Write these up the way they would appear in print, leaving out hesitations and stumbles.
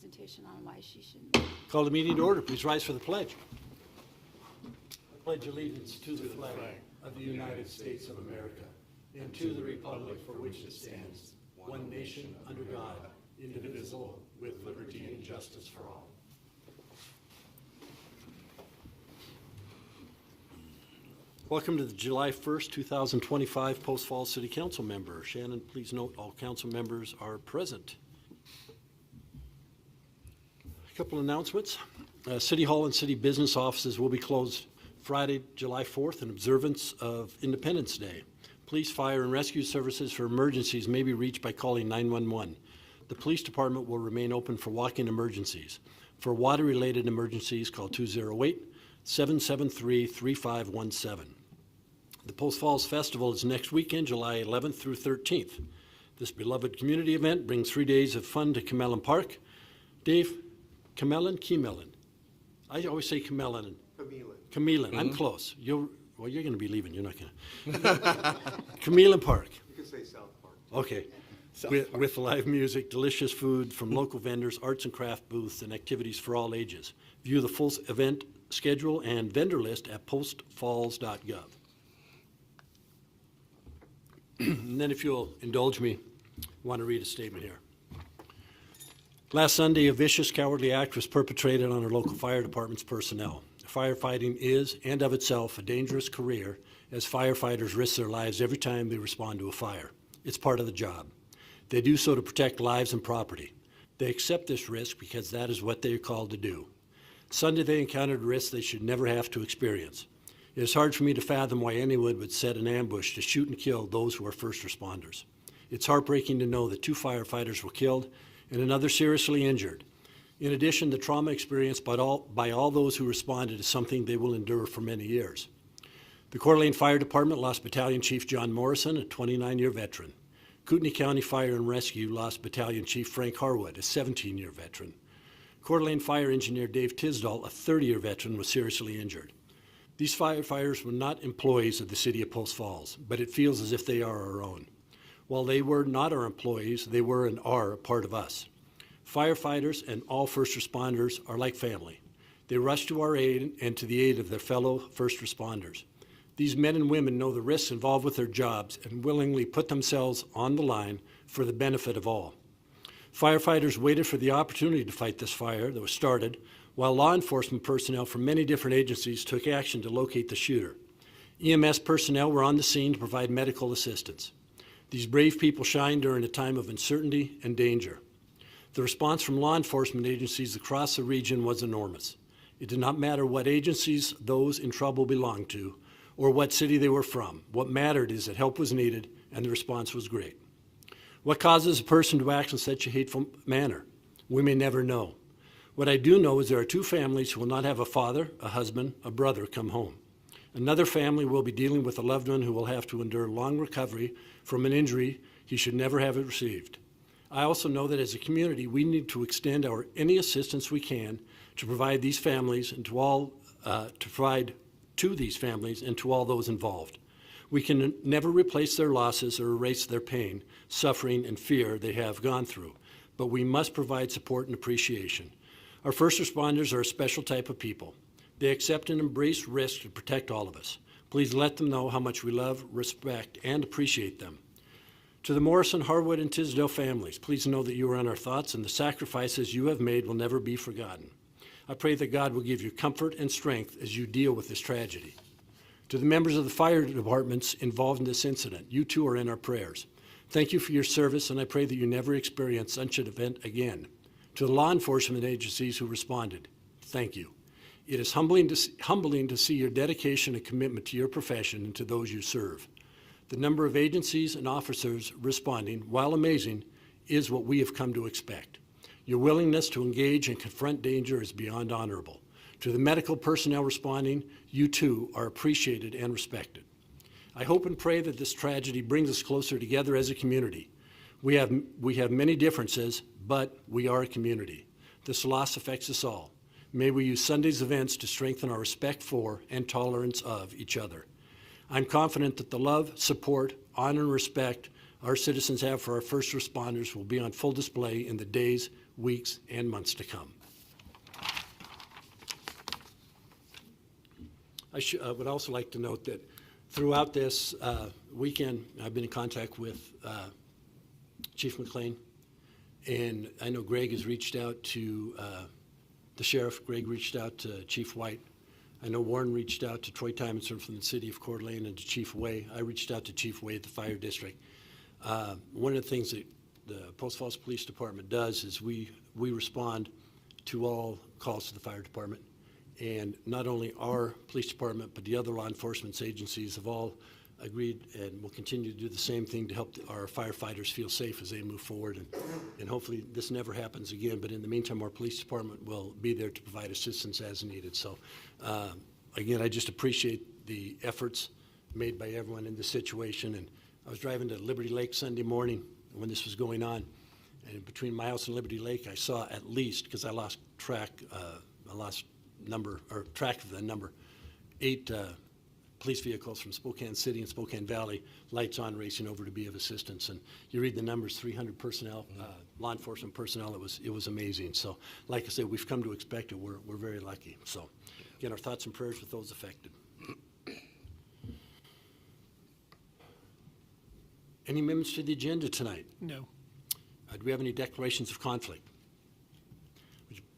presentation on why she shouldn't. Call the meeting to order. Please rise for the pledge. I pledge allegiance to the flag of the United States of America and to the republic for which it stands, one nation under God, indivisible, with liberty and justice for all. Welcome to the July 1st, 2025 Post Falls City Council member. Shannon, please note all council members are present. A couple announcements. City Hall and city business offices will be closed Friday, July 4th in observance of Independence Day. Police, fire, and rescue services for emergencies may be reached by calling 911. The police department will remain open for walk-in emergencies. For water-related emergencies, call 208-773-3517. The Post Falls Festival is next weekend, July 11th through 13th. This beloved community event brings 3 days of fun to Camellan Park. Dave, Camellan? I always say Camellan. Camellan. I'm close. You're going to be leaving. You're not going to. Camellan Park. You can say South Park. Okay. With live music, delicious food from local vendors, arts and craft booths, and activities for all ages. View the full event schedule and vendor list at postfalls.gov. And then if you'll indulge me, I want to read a statement here. Last Sunday, a vicious, cowardly act was perpetrated on our local fire department's personnel. Firefighting is, and of itself, a dangerous career as firefighters risk their lives every time they respond to a fire. It's part of the job. They do so to protect lives and property. They accept this risk because that is what they are called to do. Sunday, they encountered risks they should never have to experience. It is hard for me to fathom why anyone would set an ambush to shoot and kill those who are first responders. It's heartbreaking to know that 2 firefighters were killed and another seriously injured. In addition, the trauma experienced by all those who responded is something they will endure for many years. The Coeur d'Alene Fire Department lost Battalion Chief John Morrison, a 29-year veteran. Kootenai County Fire and Rescue lost Battalion Chief Frank Harwood, a 17-year veteran. Coeur d'Alene Fire Engineer Dave Tisdall, a 30-year veteran, was seriously injured. These firefighters were not employees of the city of Post Falls, but it feels as if they are our own. While they were not our employees, they were and are a part of us. Firefighters and all first responders are like family. They rush to our aid and to the aid of their fellow first responders. These men and women know the risks involved with their jobs and willingly put themselves on the line for the benefit of all. Firefighters waited for the opportunity to fight this fire that was started, while law enforcement personnel from many different agencies took action to locate the shooter. EMS personnel were on the scene to provide medical assistance. These brave people shined during a time of uncertainty and danger. The response from law enforcement agencies across the region was enormous. It did not matter what agencies those in trouble belonged to or what city they were from. What mattered is that help was needed and the response was great. What causes a person to act in such a hateful manner? We may never know. What I do know is there are 2 families who will not have a father, a husband, a brother come home. Another family will be dealing with a loved one who will have to endure long recovery from an injury he should never have received. I also know that as a community, we need to extend any assistance we can to provide these families and to these families and to all those involved. We can never replace their losses or erase their pain, suffering, and fear they have gone through, but we must provide support and appreciation. Our first responders are a special type of people. They accept and embrace risk to protect all of us. Please let them know how much we love, respect, and appreciate them. To the Morrison, Harwood, and Tisdale families, please know that you are on our thoughts and the sacrifices you have made will never be forgotten. I pray that God will give you comfort and strength as you deal with this tragedy. To the members of the fire departments involved in this incident, you too are in our prayers. Thank you for your service, and I pray that you never experience such an event again. To the law enforcement agencies who responded, thank you. It is humbling to see your dedication and commitment to your profession and to those you serve. The number of agencies and officers responding, while amazing, is what we have come to expect. Your willingness to engage and confront danger is beyond honorable. To the medical personnel responding, you too are appreciated and respected. I hope and pray that this tragedy brings us closer together as a community. We have many differences, but we are a community. This loss affects us all. May we use Sunday's events to strengthen our respect for and tolerance of each other. I'm confident that the love, support, honor, and respect our citizens have for our first responders will be on full display in the days, weeks, and months to come. I would also like to note that throughout this weekend, I've been in contact with Chief McLean, and I know Greg has reached out to the sheriff. Greg reached out to Chief White. I know Warren reached out to Troy Tymonson from the city of Coeur d'Alene and to Chief Way. I reached out to Chief Way at the fire district. One of the things that the Post Falls Police Department does is we respond to all calls to the fire department. And not only our police department, but the other law enforcement agencies have all agreed and will continue to do the same thing to help our firefighters feel safe as they move forward. And hopefully this never happens again, but in the meantime, our police department will be there to provide assistance as needed. So again, I just appreciate the efforts made by everyone in this situation. And I was driving to Liberty Lake Sunday morning when this was going on. And between my house and Liberty Lake, I saw at least, because I lost track of the number, 8 police vehicles from Spokane City and Spokane Valley, lights on, racing over to be of assistance. And you read the numbers, 300 personnel, law enforcement personnel. It was amazing. So like I said, we've come to expect it. We're very lucky. So again, our thoughts and prayers with those affected. Any amendments to the agenda tonight? No. Do we have any declarations of conflict?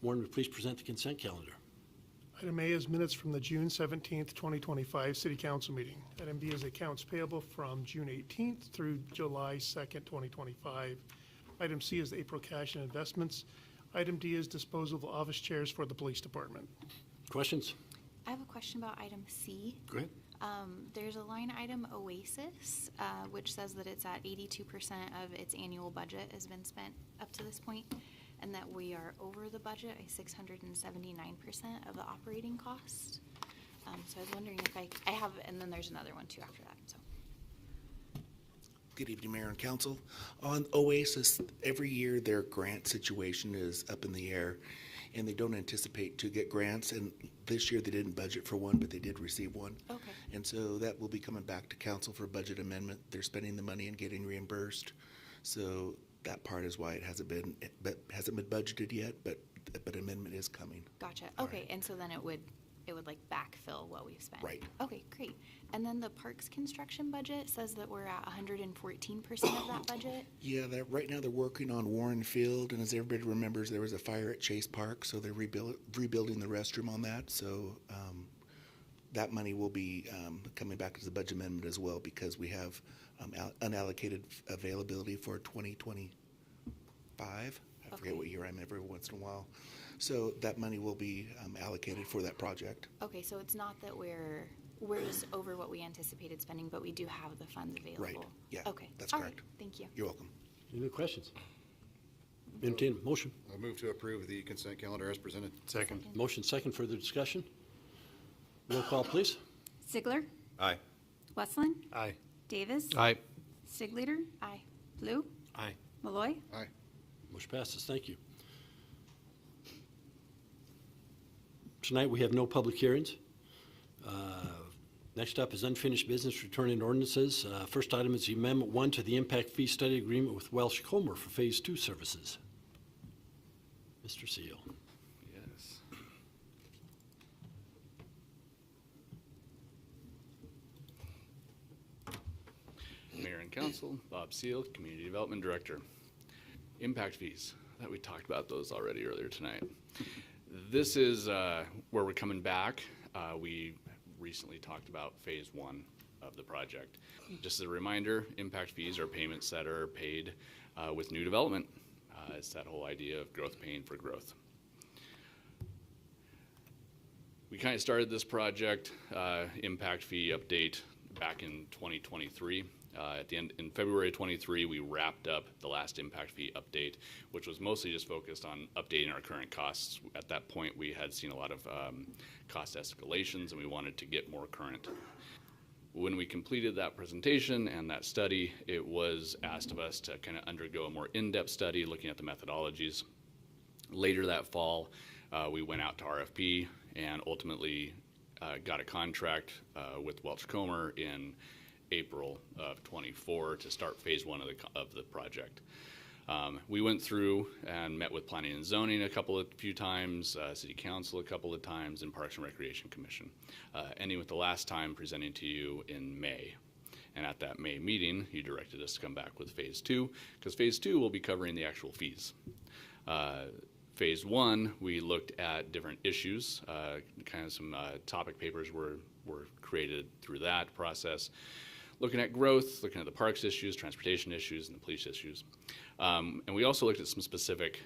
Warren, would you please present the consent calendar? Item A is minutes from the June 17th, 2025 City Council meeting. Item B is accounts payable from June 18th through July 2nd, 2025. Item C is April cash and investments. Item D is disposal of office chairs for the police department. Questions? I have a question about item C. Go ahead. There's a line item Oasis, which says that it's at 82% of its annual budget has been spent up to this point, and that we are over the budget by 679% of the operating cost. So I was wondering if I have, and then there's another one too after that. So. Good evening, Mayor and Council. On Oasis, every year their grant situation is up in the air, and they don't anticipate to get grants. And this year they didn't budget for one, but they did receive one. Okay. And so that will be coming back to council for a budget amendment. They're spending the money and getting reimbursed. So that part is why it hasn't been budgeted yet, but amendment is coming. Gotcha. Okay, right. And so then it would like backfill what we've spent. Right. Okay, great. And then the parks construction budget says that we're at 114% of that budget. Yeah, right now they're working on Warren Field, and as everybody remembers, there was a fire at Chase Park, so they're rebuilding the restroom on that. So that money will be coming back as a budget amendment as well, because we have unallocated availability for 2025. I forget what year I'm every once in a while. So that money will be allocated for that project. Okay, so it's not that we're just over what we anticipated spending, but we do have the funds available. Right, yeah, okay. That's all correct. Right. Thank you. You're welcome. Any other questions? Entertain a motion. I'll move to approve the consent calendar as presented. Second. Motion second, further discussion? Roll call, please. Sigler? Aye. Westland? Aye. Davis? Aye. Sigleader? Aye. Blue? Aye. Malloy? Aye. Motion passes. Thank you. Tonight we have no public hearings. Next up is unfinished business, returning ordinances. First item is the Amendment 1 to the Impact Fee Study Agreement with Welch for Phase 2 services. Mr. Seal. Yes. Mayor and Council, Bob Seal, Community Development Director. Impact fees, that we talked about those already earlier tonight. This is where we're coming back. We recently talked about phase 1 of the project. Just as a reminder, impact fees are payments that are paid with new development. It's that whole idea of growth paying for growth. We kind of started this project, impact fee update, back in 2023. At the end, in February of 23, we wrapped up the last impact fee update, which was mostly just focused on updating our current costs. At that point, we had seen a lot of cost escalations, and we wanted to get more current. When we completed that presentation and that study, it was asked of us to kind of undergo a more in-depth study looking at the methodologies. Later that fall, we went out to RFP and ultimately got a contract with Welch in April of 24 to start phase 1 of the project. We went through and met with Planning and Zoning a few times, City Council a couple of times, and Parks and Recreation Commission, ending with the last time presenting to you in May. And at that May meeting, you directed us to come back with Phase 2, because Phase 2 will be covering the actual fees. Phase 1, we looked at different issues, kind of some topic papers were created through that process, looking at growth, looking at the parks issues, transportation issues, and the police issues. And we also looked at some specific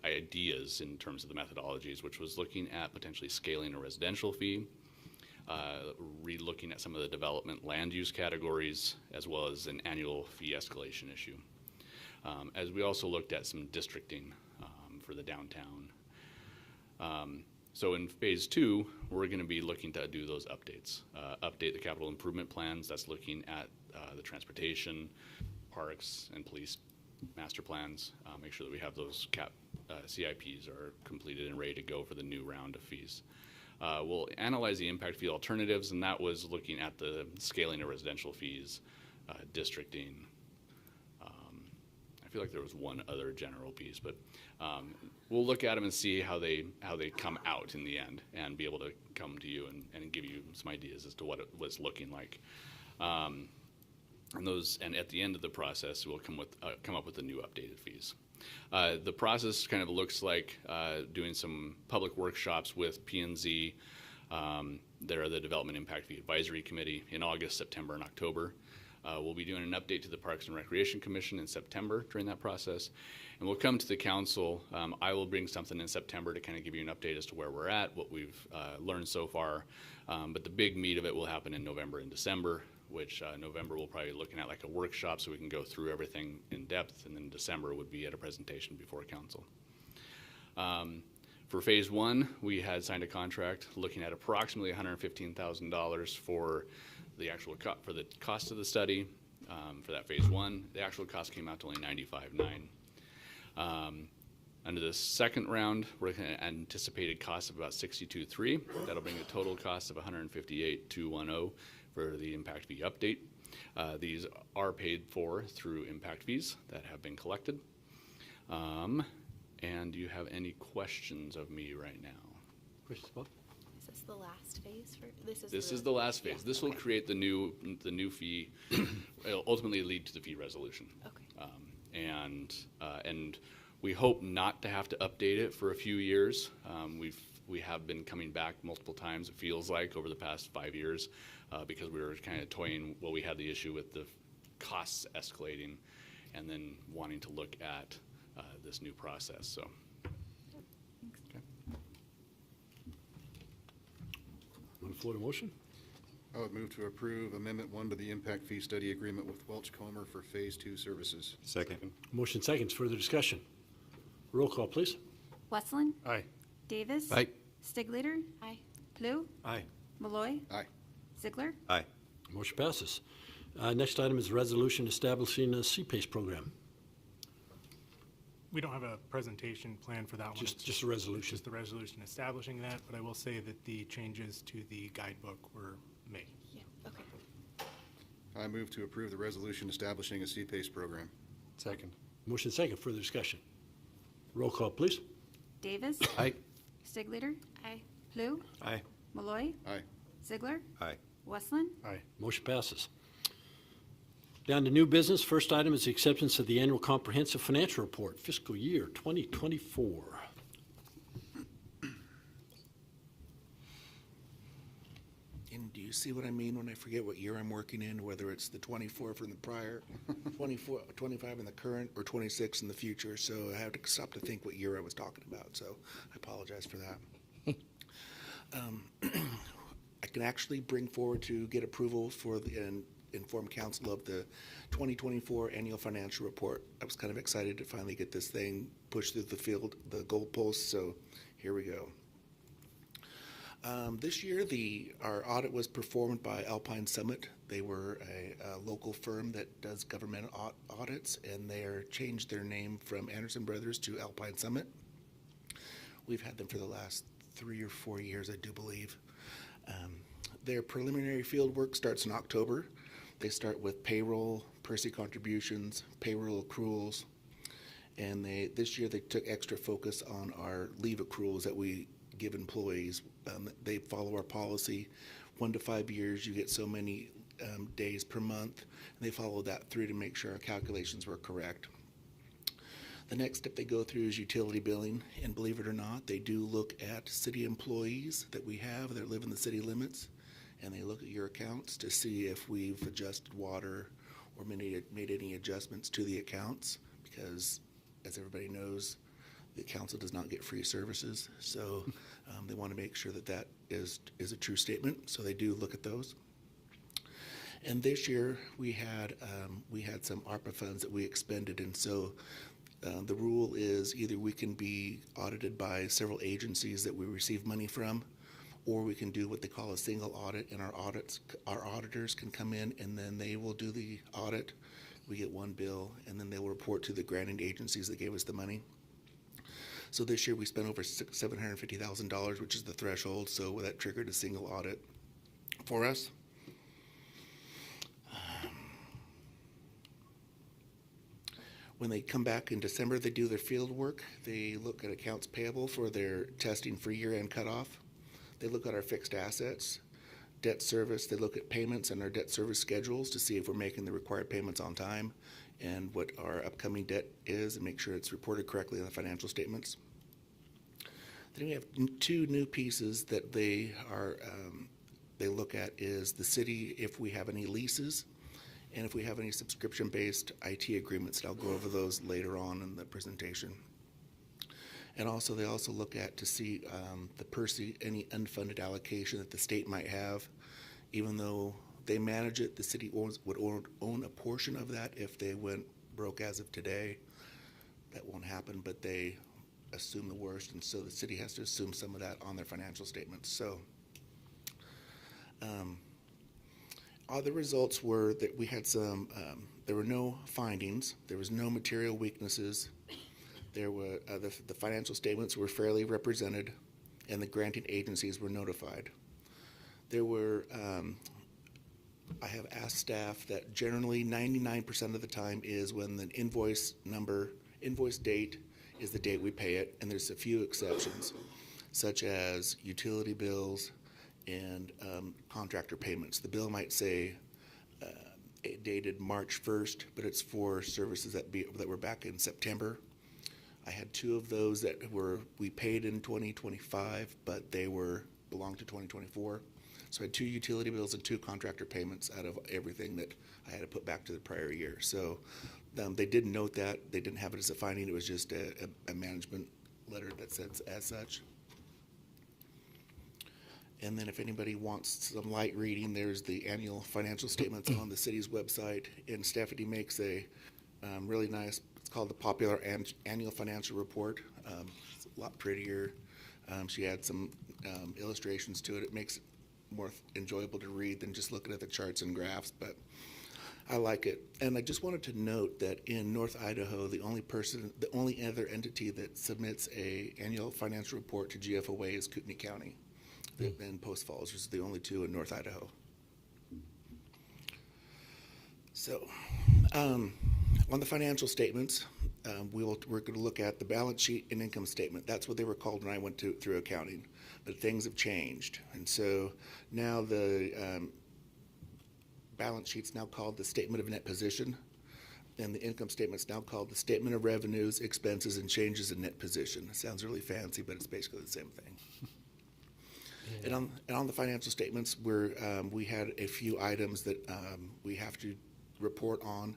ideas in terms of the methodologies, which was looking at potentially scaling a residential fee, re-looking at some of the development land use categories, as well as an annual fee escalation issue. As we also looked at some districting for the downtown. So in Phase 2, we're going to be looking to do those updates. Update the capital improvement plans. That's looking at the transportation, parks, and police master plans. Make sure that we have those CIPs are completed and ready to go for the new round of fees. We'll analyze the impact fee alternatives, and that was looking at the scaling of residential fees, districting. I feel like there was one other general piece, but we'll look at them and see how they come out in the end, and be able to come to you and give you some ideas as to what it was looking like. And at the end of the process, we'll come up with the new updated fees. The process kind of looks like doing some public workshops with P&Z. They're the Development Impact Fee Advisory Committee in August, September, and October. We'll be doing an update to the Parks and Recreation Commission in September during that process. And we'll come to the council. I will bring something in September to kind of give you an update as to where we're at, what we've learned so far. But the big meat of it will happen in November and December, which November we'll probably be looking at like a workshop so we can go through everything in depth, and then December would be at a presentation before council. For Phase 1, we had signed a contract looking at approximately $115,000 for the actual for the cost of the study for that Phase 1. The actual cost came out to only $95,900. Under the second round, we're looking at an anticipated cost of about $62,300. That'll bring a total cost of $158,210 for the impact fee update. These are paid for through impact fees that have been collected. And do you have any questions of me right now? Questions, Bob? Is this the last phase for, This is the last phase. Yeah, This will okay. create the new fee. It'll ultimately lead to the fee resolution. Okay. And we hope not to have to update it for a few years. We have been coming back multiple times, it feels like, over the past 5 years, because we were kind of toying, well, we had the issue with the costs escalating, and then wanting to look at this new process, so. Okay. On the floor to motion? I would move to approve Amendment 1 to the Impact Fee Study Agreement with Welch Comer for Phase 2 services. Second. Motion seconds, further discussion. Roll call, please. Westland, Aye. Davis. Aye. Stigleiter, Aye. Clue, Aye. Malloy, Aye. Ziegler. Aye. Motion passes. Next item is a resolution establishing a CPACE program. We don't have a presentation plan for that one. Just It's a resolution. Just the resolution establishing that, but I will say that the changes to the guidebook were made. Yeah, okay. I move to approve the resolution establishing a CPACE program. Second. Motion second, further discussion. Roll call, please. Davis. Aye. Stigleiter, Aye. Clue, Aye. Malloy, Aye. Ziegler, Aye. Westland. Aye. Motion passes. Down to new business. First item is the acceptance of the annual comprehensive financial report, fiscal year 2024. And do you see what I mean when I forget what year I'm working in, whether it's the 24 from the prior, 25 in the current, or 26 in the future? So I have to stop to think what year I was talking about, so I apologize for that. I can actually bring forward to get approval for and inform council of the 2024 annual financial report. I was kind of excited to finally get this thing pushed through the goalposts, so here we go. This year, our audit was performed by Alpine Summit. They were a local firm that does government audits, and they changed their name from Anderson Brothers to Alpine Summit. We've had them for the last 3 or 4 years, I do believe. Their preliminary field work starts in October. They start with payroll, PERSI contributions, payroll accruals, And this year they took extra focus on our leave accruals that we give employees. They follow our policy, 1 to 5 years, you get so many days per month. And they follow that through to make sure our calculations were correct. The next step they go through is utility billing, and believe it or not, they do look at city employees that we have that live in the city limits, and they look at your accounts to see if we've adjusted water or made any adjustments to the accounts, because as everybody knows, the council does not get free services, so they want to make sure that that is a true statement, so they do look at those. And this year, we had some ARPA funds that we expended, and so the rule is either we can be audited by several agencies that we receive money from, or we can do what they call a single audit, and our auditors can come in and then they will do the audit. We get one bill, and then they will report to the granting agencies that gave us the money. So this year we spent over $750,000, which is the threshold, so that triggered a single audit for us. When they come back in December, they do their field work. They look at accounts payable for their testing for year-end cutoff. They look at our fixed assets, debt service. They look at payments and our debt service schedules to see if we're making the required payments on time and what our upcoming debt is, and make sure it's reported correctly in the financial statements. Then we have 2 new pieces that they look at is the city, if we have any leases, and if we have any subscription-based IT agreements, and I'll go over those later on in the presentation. And also, they also look at to see the PERSI, any unfunded allocation that the state might have. Even though they manage it, the city would own a portion of that if they went broke as of today. That won't happen, but they assume the worst, and so the city has to assume some of that on their financial statements. So the results were that we had there were no findings, there was no material weaknesses, there were the financial statements were fairly represented, and the granting agencies were notified. There were, I have asked staff that generally 99% of the time is when the invoice date is the date we pay it, and there's a few exceptions, such as utility bills and contractor payments. The bill might say dated March 1st, but it's for services that were back in September. I had 2 of those that we paid in 2025, but they belonged to 2024. So I had 2 utility bills and 2 contractor payments out of everything that I had to put back to the prior year. So they did note that. They didn't have it as a finding. It was just a management letter that says as such. And then if anybody wants some light reading, there's the annual financial statements on the city's website. And Stephanie makes a really nice, it's called the Popular Annual Financial Report. It's a lot prettier. She had some illustrations to it. It makes it more enjoyable to read than just looking at the charts and graphs, but I like it. And I just wanted to note that in North Idaho, the only other entity that submits a annual financial report to GFOA is Kootenai County. And Post Falls, which is the only 2 in North Idaho. So, on the financial statements, we're going to look at the balance sheet and income statement. That's what they were called when I went through accounting, but things have changed. And so now the balance sheet's now called the statement of net position, and the income statement's now called the statement of revenues, expenses, and changes in net position. It sounds really fancy, but it's basically the same thing. And on the financial statements, we had a few items that we have to report on.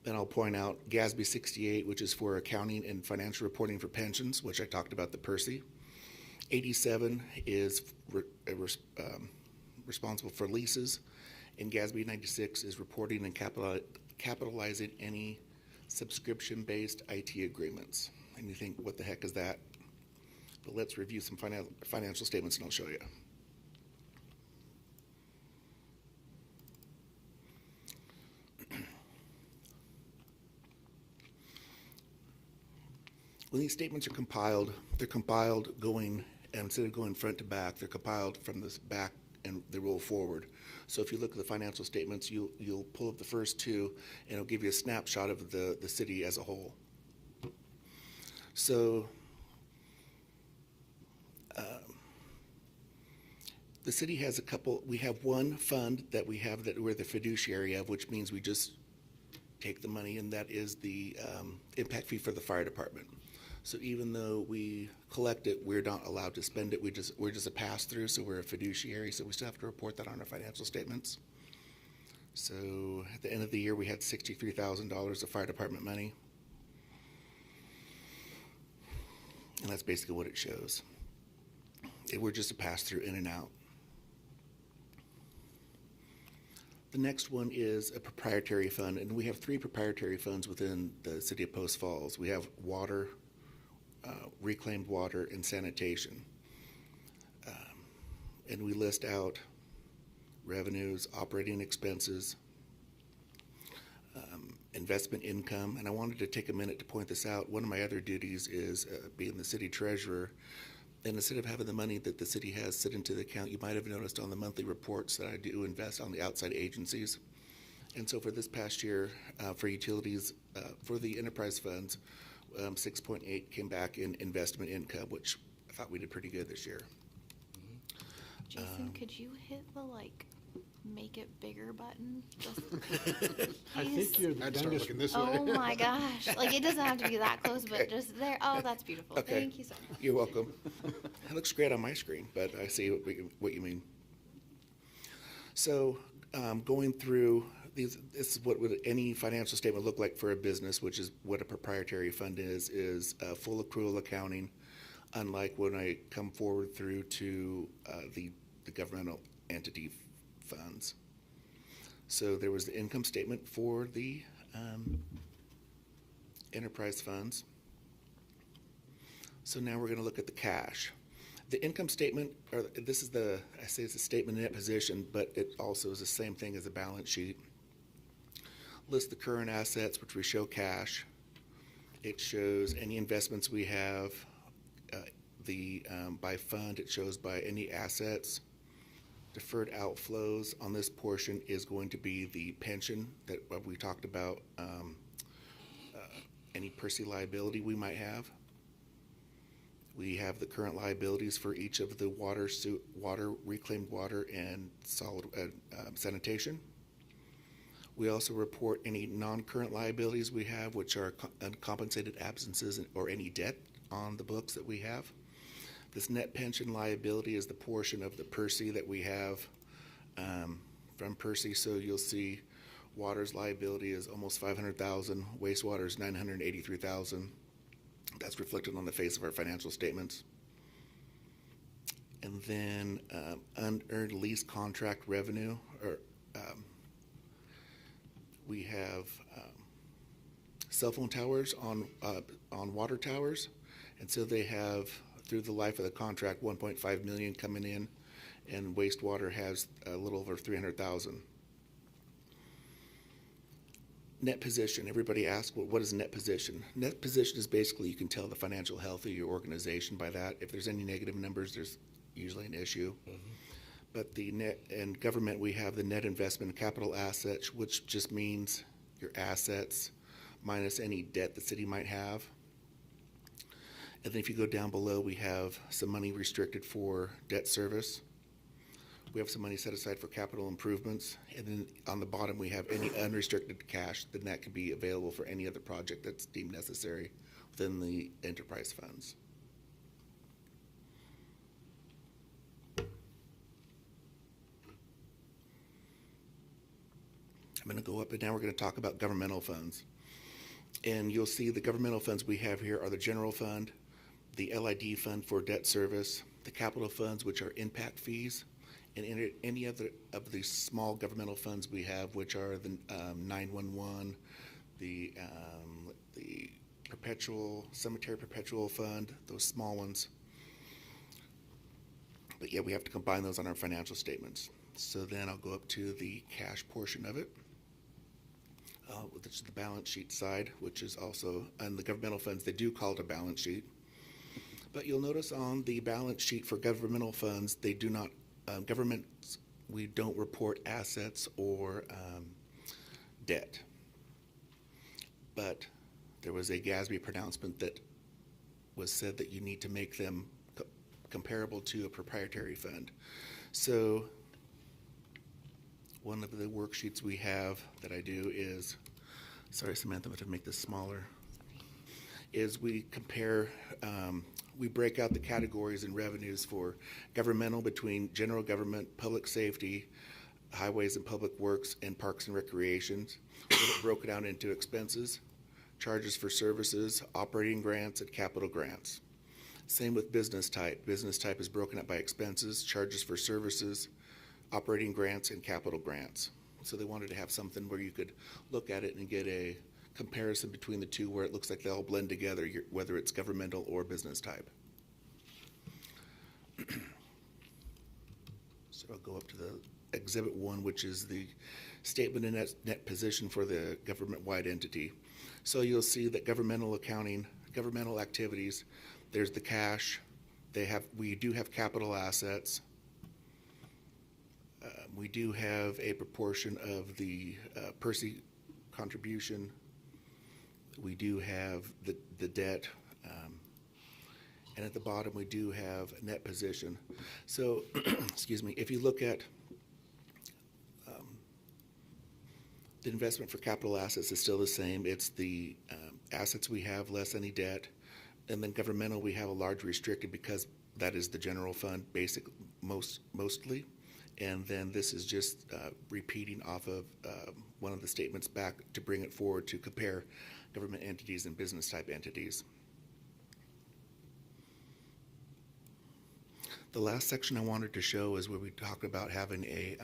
Then I'll point out GASB 68, which is for accounting and financial reporting for pensions, which I talked about the PERSI. 87 is responsible for leases, and GASB 96 is reporting and capitalizing any subscription-based IT agreements. And you think, what the heck is that? But let's review some financial statements and I'll show you. When these statements are compiled, they're compiled going, and instead of going front to back, they're compiled from this back and they roll forward. So if you look at the financial statements, you'll pull up the first 2 and it'll give you a snapshot of the city as a whole. So the city has we have one fund that we're the fiduciary of, which means we just take the money, and that is the impact fee for the fire department. So even though we collect it, we're not allowed to spend it. We're just a pass-through, so we're a fiduciary, so we still have to report that on our financial statements. So at the end of the year, we had $63,000 of fire department money. And that's basically what it shows. We're just a pass-through in and out. The next one is a proprietary fund, and we have 3 proprietary funds within the city of Post Falls. We have water, reclaimed water, and sanitation. And we list out revenues, operating expenses, investment income. And I wanted to take a minute to point this out. One of my other duties is being the city treasurer. And instead of having the money that the city has sit into the account, you might have noticed on the monthly reports that I do invest on the outside agencies. And so for this past year, for utilities, for the enterprise funds, 6.8 came back in investment income, which I thought we did pretty good this year. Jason, could you hit the make it bigger button? I think you're the I'd start youngest. looking this way. Oh my gosh. It doesn't have to be that close, but just there. Oh, that's beautiful. Okay. Thank you so much. You're welcome. It looks great on my screen, but I see what you mean. So going through these, this is what would any financial statement look like for a business, which is what a proprietary fund is full accrual accounting, unlike when I come forward through to the governmental entity funds. So there was the income statement for the enterprise funds. So now we're going to look at the cash. The income statement, or this is I say it's a statement of net position, but it also is the same thing as a balance sheet. Lists the current assets, which we show cash. It shows any investments we have. By fund, it shows by any assets. Deferred outflows on this portion is going to be the pension that we talked about, any PERSE liability we might have. We have the current liabilities for each of the water, reclaimed water, and solid sanitation. We also report any non-current liabilities we have, which are uncompensated absences or any debt on the books that we have. This net pension liability is the portion of the PERSE that we have from PERSE. So you'll see water's liability is almost $500,000, wastewater is $983,000. That's reflected on the face of our financial statements. And then unearned lease contract revenue, or we have cell phone towers on water towers, and so they have, through the life of the contract, $1.5 million coming in, and wastewater has a little over $300,000. Net position. Everybody asks, well, what is net position? Net position is basically, you can tell the financial health of your organization by that. If there's any negative numbers, there's usually an issue. Mm-hmm. But the net, in government, we have the net investment capital assets, which just means your assets minus any debt the city might have. And then if you go down below, we have some money restricted for debt service. We have some money set aside for capital improvements. And then on the bottom, we have any unrestricted cash, then that can be available for any other project that's deemed necessary within the enterprise funds. I'm going to go up, and now we're going to talk about governmental funds. And you'll see the governmental funds we have here are the general fund, the LID fund for debt service, the capital funds, which are impact fees, and any other of the small governmental funds we have, which are the 911, the cemetery perpetual fund, those small ones. But yeah, we have to combine those on our financial statements. So then I'll go up to the cash portion of it, which is the balance sheet side, which is also, and the governmental funds, they do call it a balance sheet. But you'll notice on the balance sheet for governmental funds, they do not, governments, we don't report assets or debt. But there was a GASB pronouncement that was said that you need to make them comparable to a proprietary fund. So one of the worksheets we have that I do is, sorry Samantha, I'm going to make this smaller, is we compare, we break out the categories and revenues for governmental between general government, public safety, highways and public works, and parks and recreations. We broke it down into expenses, charges for services, operating grants, and capital grants. Same with business type. Business type is broken up by expenses, charges for services, operating grants, and capital grants. So they wanted to have something where you could look at it and get a comparison between the two where it looks like they all blend together, whether it's governmental or business type. So I'll go up to the Exhibit 1, which is the statement of net position for the government-wide entity. So you'll see that governmental accounting, governmental activities, there's the cash. We do have capital assets. We do have a proportion of the Percy contribution. We do have the debt. And at the bottom, we do have net position. So, excuse me, if you look at the investment for capital assets is still the same. It's the assets we have less any debt. And then governmental, we have a large restricted because that is the general fund, mostly. And then this is just repeating off of one of the statements back to bring it forward to compare government entities and business type entities. The last section I wanted to show is where we talk about having a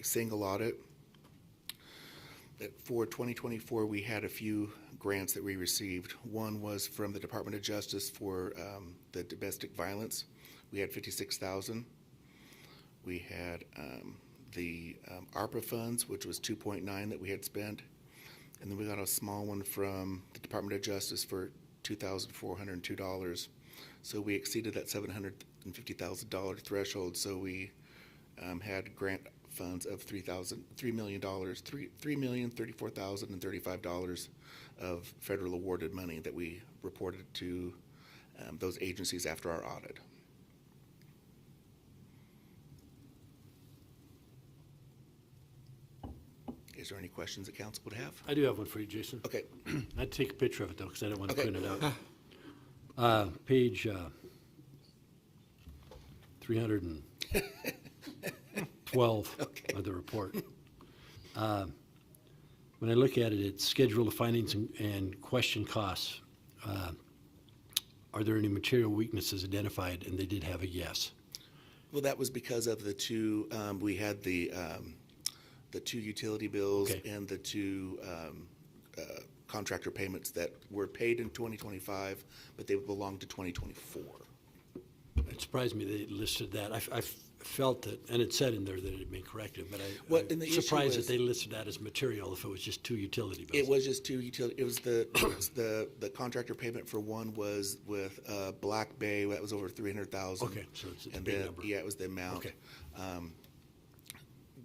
single audit. For 2024, we had a few grants that we received. One was from the Department of Justice for the domestic violence. We had $56,000. We had the ARPA funds, which was $2.9 that we had spent. And then we got a small one from the Department of Justice for $2,402. So we exceeded that $750,000 threshold. So we had grant funds of $3,034,035 of federal awarded money that we reported to those agencies after our audit. Is there any questions that council would have? I do have one for you, Jason. Okay. I'd take a picture of it, though, because I don't want to Okay. print it out. Page 312 Okay. of the report. When I look at it, it's schedule of findings and question costs. Are there any material weaknesses identified? And they did have a yes. Well, that was because of the two, we had the two utility bills Okay. and the two contractor payments that were paid in 2025, but they belonged to 2024. It surprised me they listed that. I felt that, and it said in there that it had been corrected, but Well, and the I'm issue surprised was- that they listed that as material if it was just two utility bills. It was just two utility, it was the contractor payment for one was with Black Bay, that was over 300,000. Okay, so it's a And big then, number. yeah, it was the amount. Okay.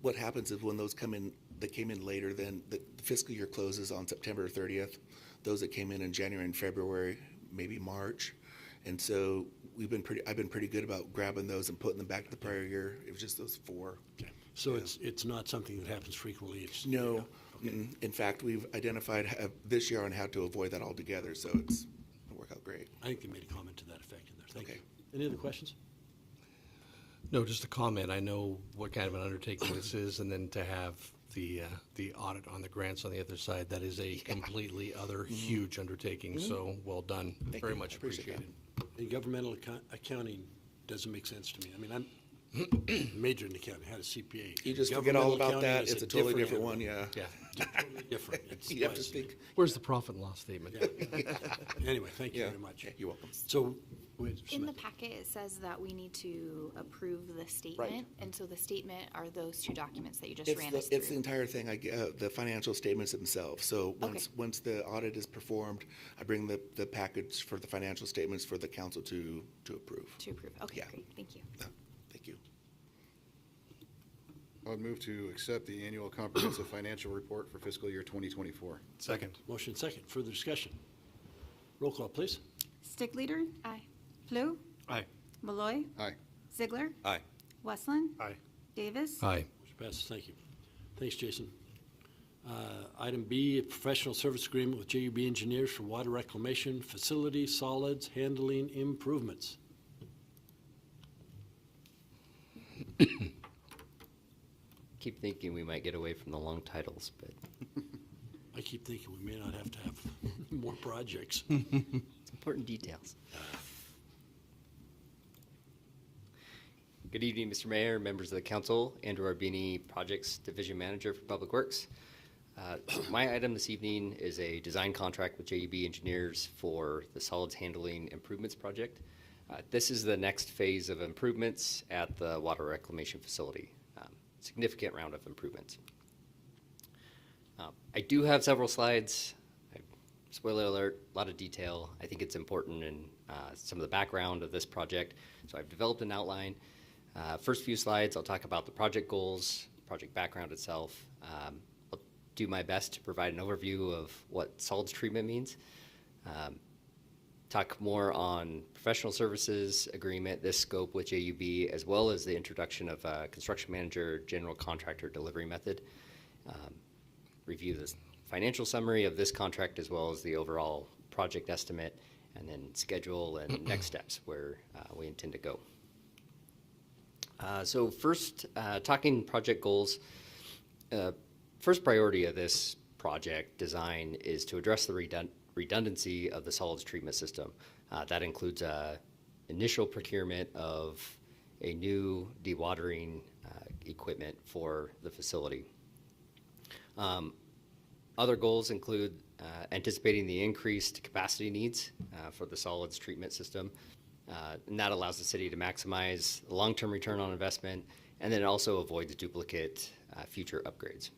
What happens is when those come in, they came in later, then the fiscal year closes on September 30th. Those that came in January and February, maybe March. And so I've been pretty good about grabbing those and putting them back to the prior year. It was just those four. Okay. So Yeah. it's not something that happens frequently? It's, No, in fact, we've identified this year on how to avoid that altogether, so it'll work out great. I think they made a comment to that effect in there. Thank Okay. you. Any other questions? No, just a comment. I know what kind of an undertaking this is, and then to have the audit on the grants on the other side, that is a completely other huge undertaking. So well done. Thank Very you. much I appreciate that. appreciated. And governmental accounting doesn't make sense to me. I mean, I'm majored in accounting, had a CPA. You just forget all Governmental about accounting that. is It's a totally different one, animal. yeah. Yeah. Totally different. It's You have to wise. think. Where's the profit and loss statement? Anyway, thank you Yeah. very much. You're welcome. So, wait, In the Samantha. packet, it says that we need to approve the statement. And so the statement are those two documents that you just ran us It's the through. entire thing, the financial statements themselves. So once the audit is performed, I bring the package for the financial statements for the council to approve. To approve. Okay, Yeah. great. Thank you. Thank you. I would move to accept the annual comprehensive financial report for fiscal year 2024. Second. Motion second. Further discussion. Roll call, please. Stigliter, Aye. Flu, Aye. Malloy, Aye. Ziegler, Aye. Westland, Aye. Davis. Aye. Motion passes. Thank you. Thanks, Jason. Item B, a professional service agreement with JUB Engineers for water reclamation, facility, solids, handling improvements. Keep thinking we might get away from the long titles, but I keep thinking we may not have to have more projects. it's important details. Good evening, Mr. Mayor, members of the council. Andrew Arbini, Projects Division Manager for Public Works. My item this evening is a design contract with JUB Engineers for the solids handling improvements project. This is the next phase of improvements at the water reclamation facility. Significant round of improvements. I do have several slides. Spoiler alert, a lot of detail. I think it's important in some of the background of this project. So I've developed an outline. First few slides, I'll talk about the project goals, project background itself. I'll do my best to provide an overview of what solids treatment means. Talk more on professional services agreement, this scope with JUB, as well as the introduction of a construction manager general contractor delivery method. Review the financial summary of this contract as well as the overall project estimate, and then schedule and next steps where we intend to go. So first, talking project goals, first priority of this project design is to address the redundancy of the solids treatment system. That includes initial procurement of a new dewatering equipment for the facility. Other goals include anticipating the increased capacity needs for the solids treatment system. And that allows the city to maximize the long-term return on investment, and then it also avoids duplicate future upgrades.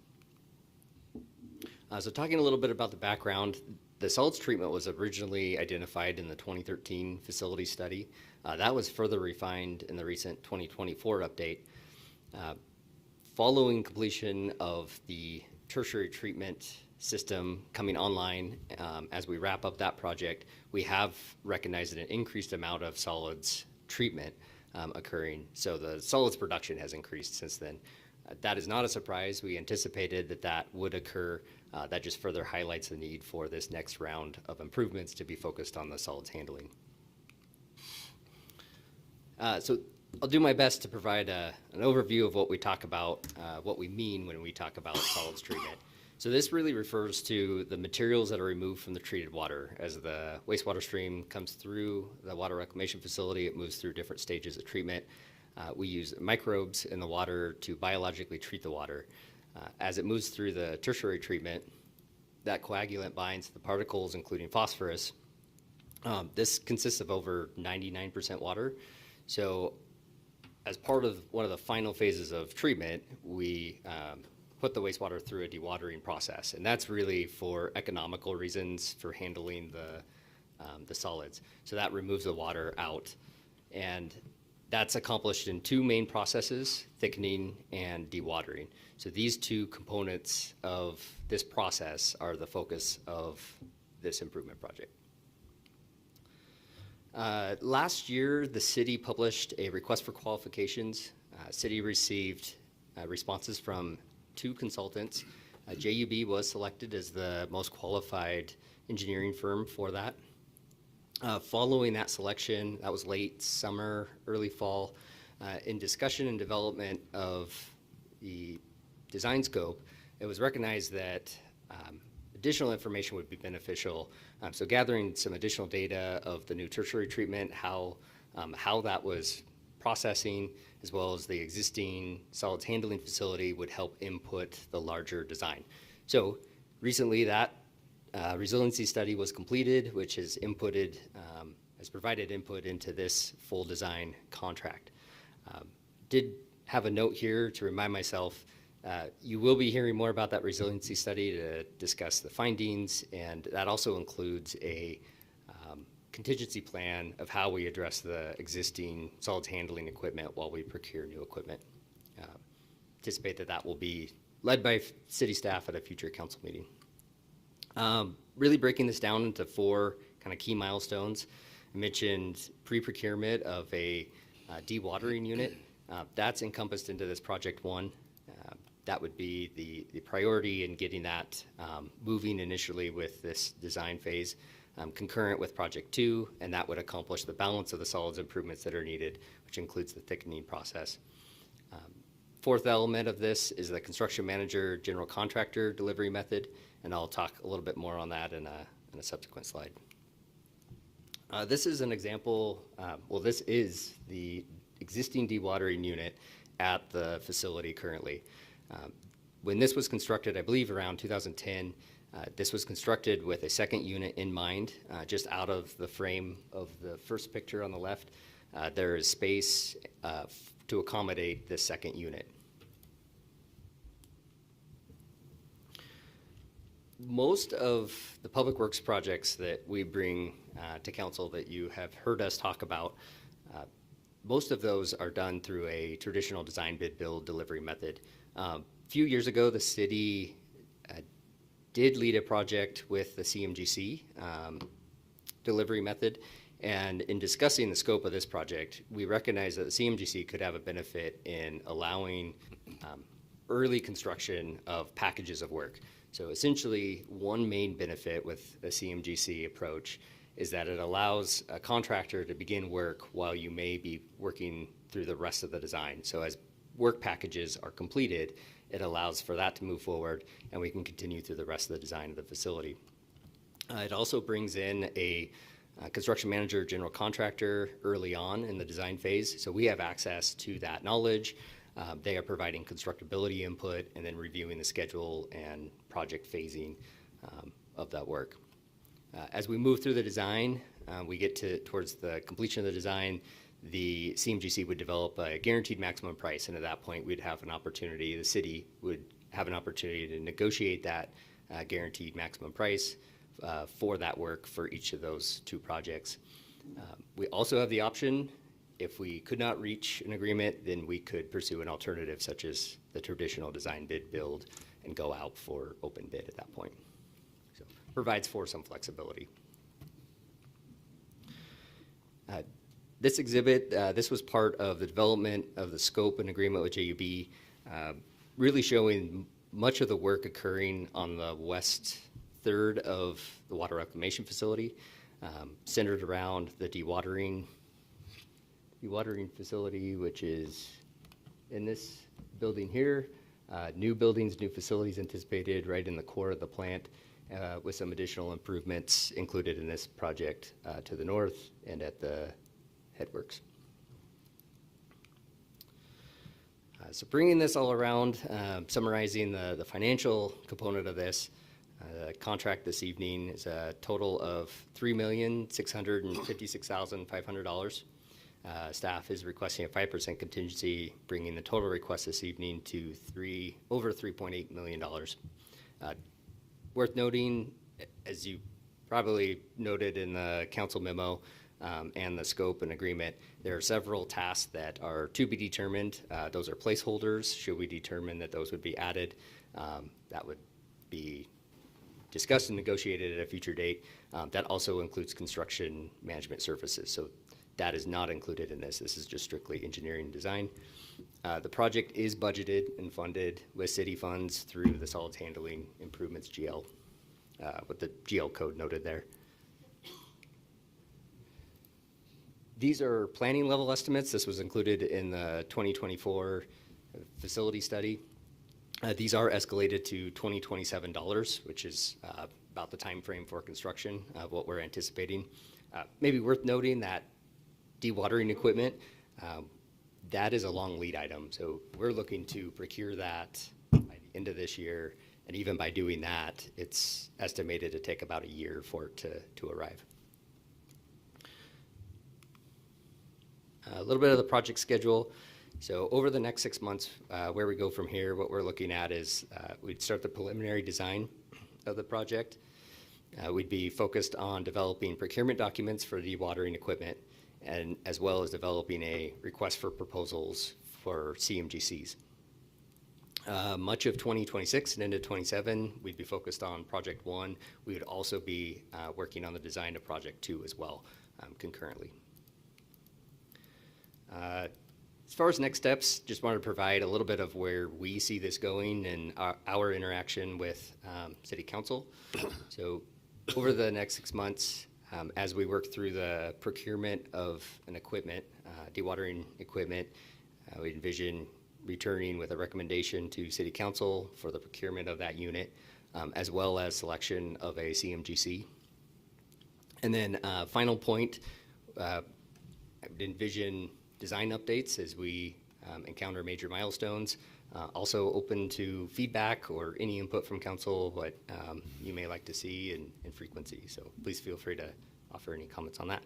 So talking a little bit about the background, the solids treatment was originally identified in the 2013 facility study. That was further refined in the recent 2024 update. Following completion of the tertiary treatment system coming online, as we wrap up that project, we have recognized an increased amount of solids treatment occurring. So the solids production has increased since then. That is not a surprise. We anticipated that that would occur. That just further highlights the need for this next round of improvements to be focused on the solids handling. So I'll do my best to provide an overview of what we talk about, what we mean when we talk about solids treatment. So this really refers to the materials that are removed from the treated water. As the wastewater stream comes through the water reclamation facility, it moves through different stages of treatment. We use microbes in the water to biologically treat the water. As it moves through the tertiary treatment, that coagulant binds the particles, including phosphorus. This consists of over 99% water. So as part of one of the final phases of treatment, we put the wastewater through a dewatering process. And that's really for economical reasons for handling the solids. So that removes the water out. And that's accomplished in two main processes, thickening and dewatering. So these two components of this process are the focus of this improvement project. Last year, the city published a request for qualifications. City received responses from two consultants. JUB was selected as the most qualified engineering firm for that. Following that selection, that was late summer, early fall, in discussion and development of the design scope, it was recognized that additional information would be beneficial. So gathering some additional data of the new tertiary treatment, how that was processing, as well as the existing solids handling facility would help input the larger design. So recently that resiliency study was completed, which has inputted, has provided input into this full design contract. Did have a note here to remind myself, you will be hearing more about that resiliency study to discuss the findings, and that also includes a contingency plan of how we address the existing solids handling equipment while we procure new equipment. Anticipate that that will be led by city staff at a future council meeting. Really breaking this down into four kind of key milestones. mentioned pre-procurement of a dewatering unit. That's encompassed into this project one. That would be the priority in getting that moving initially with this design phase, concurrent with project two, and that would accomplish the balance of the solids improvements that are needed, which includes the thickening process. Fourth element of this is the construction manager general contractor delivery method, and I'll talk a little bit more on that in a subsequent slide. This is an example, this is the existing dewatering unit at the facility currently. When this was constructed, I believe around 2010, this was constructed with a second unit in mind. Just out of the frame of the first picture on the left, there is space to accommodate this second unit. Most of the public works projects that we bring to council that you have heard us talk about, most of those are done through a traditional design bid build delivery method. A few years ago, the city did lead a project with the CMGC delivery method, and in discussing the scope of this project, we recognized that the CMGC could have a benefit in allowing early construction of packages of work. So essentially, one main benefit with a CMGC approach is that it allows a contractor to begin work while you may be working through the rest of the design. So as work packages are completed, it allows for that to move forward, and we can continue through the rest of the design of the facility. It also brings in a construction manager, general contractor early on in the design phase, so we have access to that knowledge. They are providing constructability input and then reviewing the schedule and project phasing of that work. As we move through the design, we get towards the completion of the design, the CMGC would develop a guaranteed maximum price, and at that point, we'd have an opportunity, the city would have an opportunity to negotiate that guaranteed maximum price for that work for each of those two projects. We also have the option, if we could not reach an agreement, then we could pursue an alternative such as the traditional design bid build and go out for open bid at that point. So provides for some flexibility. This exhibit, this was part of the development of the scope and agreement with JUB, really showing much of the work occurring on the west third of the water reclamation facility, centered around the dewatering facility, which is in this building here. New buildings, new facilities anticipated right in the core of the plant, with some additional improvements included in this project to the north and at the headworks. So bringing this all around, summarizing the financial component of this, the contract this evening is a total of $3,656,500. Staff is requesting a 5% contingency, bringing the total request this evening to over $3.8 million. Worth noting, as you probably noted in the council memo and the scope and agreement, there are several tasks that are to be determined. Those are placeholders. Should we determine that those would be added, that would be discussed and negotiated at a future date. That also includes construction management services. So that is not included in this. This is just strictly engineering and design. The project is budgeted and funded with city funds through the solids handling improvements GL, with the GL code noted there. These are planning level estimates. This was included in the 2024 facility study. These are escalated to $2027, which is about the time frame for construction of what we're anticipating. Maybe worth noting that dewatering equipment, that is a long lead item. So we're looking to procure that by the end of this year. And even by doing that, it's estimated to take about a year for it to arrive. A little bit of the project schedule. So over the next 6 months, where we go from here, what we're looking at is we'd start the preliminary design of the project. We'd be focused on developing procurement documents for dewatering equipment, and as well as developing a request for proposals for CMGCs. Much of 2026 and into 27, we'd be focused on project one. We would also be working on the design of project two as well. concurrently. As far as next steps, just wanted to provide a little bit of where we see this going and our interaction with City Council. So over the next 6 months, as we work through the procurement of an equipment, dewatering equipment, we envision returning with a recommendation to City Council for the procurement of that unit, as well as selection of a CMGC. And then final point, I would envision design updates as we encounter major milestones. Also open to feedback or any input from council, what you may like to see and frequency. So please feel free to offer any comments on that.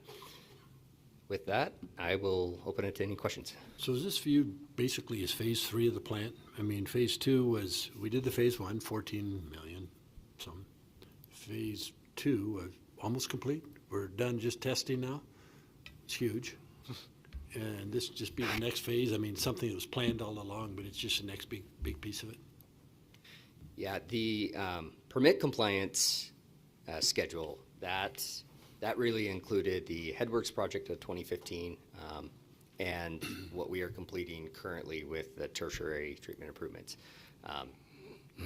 With that, I will open it to any questions. So is this viewed basically as phase 3 of the plant? I mean, phase 2 was, we did the phase 1, 14 million, some. Phase 2 was almost complete. We're done just testing now. It's huge. And this just be the next phase. I mean, something that was planned all along, but it's just the next big piece of it. Yeah, the permit compliance schedule, that really included the Headworks project of 2015 and what we are completing currently with the tertiary treatment improvements.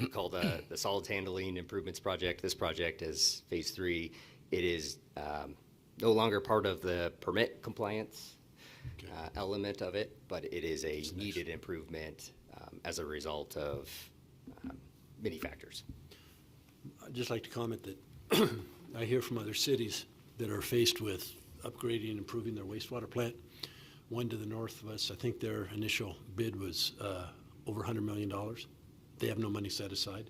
We call the solids handling improvements project. This project is phase 3. It is no longer part of the permit compliance element of it, but it is a needed improvement as a result of many factors. I'd just like to comment that I hear from other cities that are faced with upgrading and improving their wastewater plant. One to the north of us, I think their initial bid was over $100 million. They have no money set aside.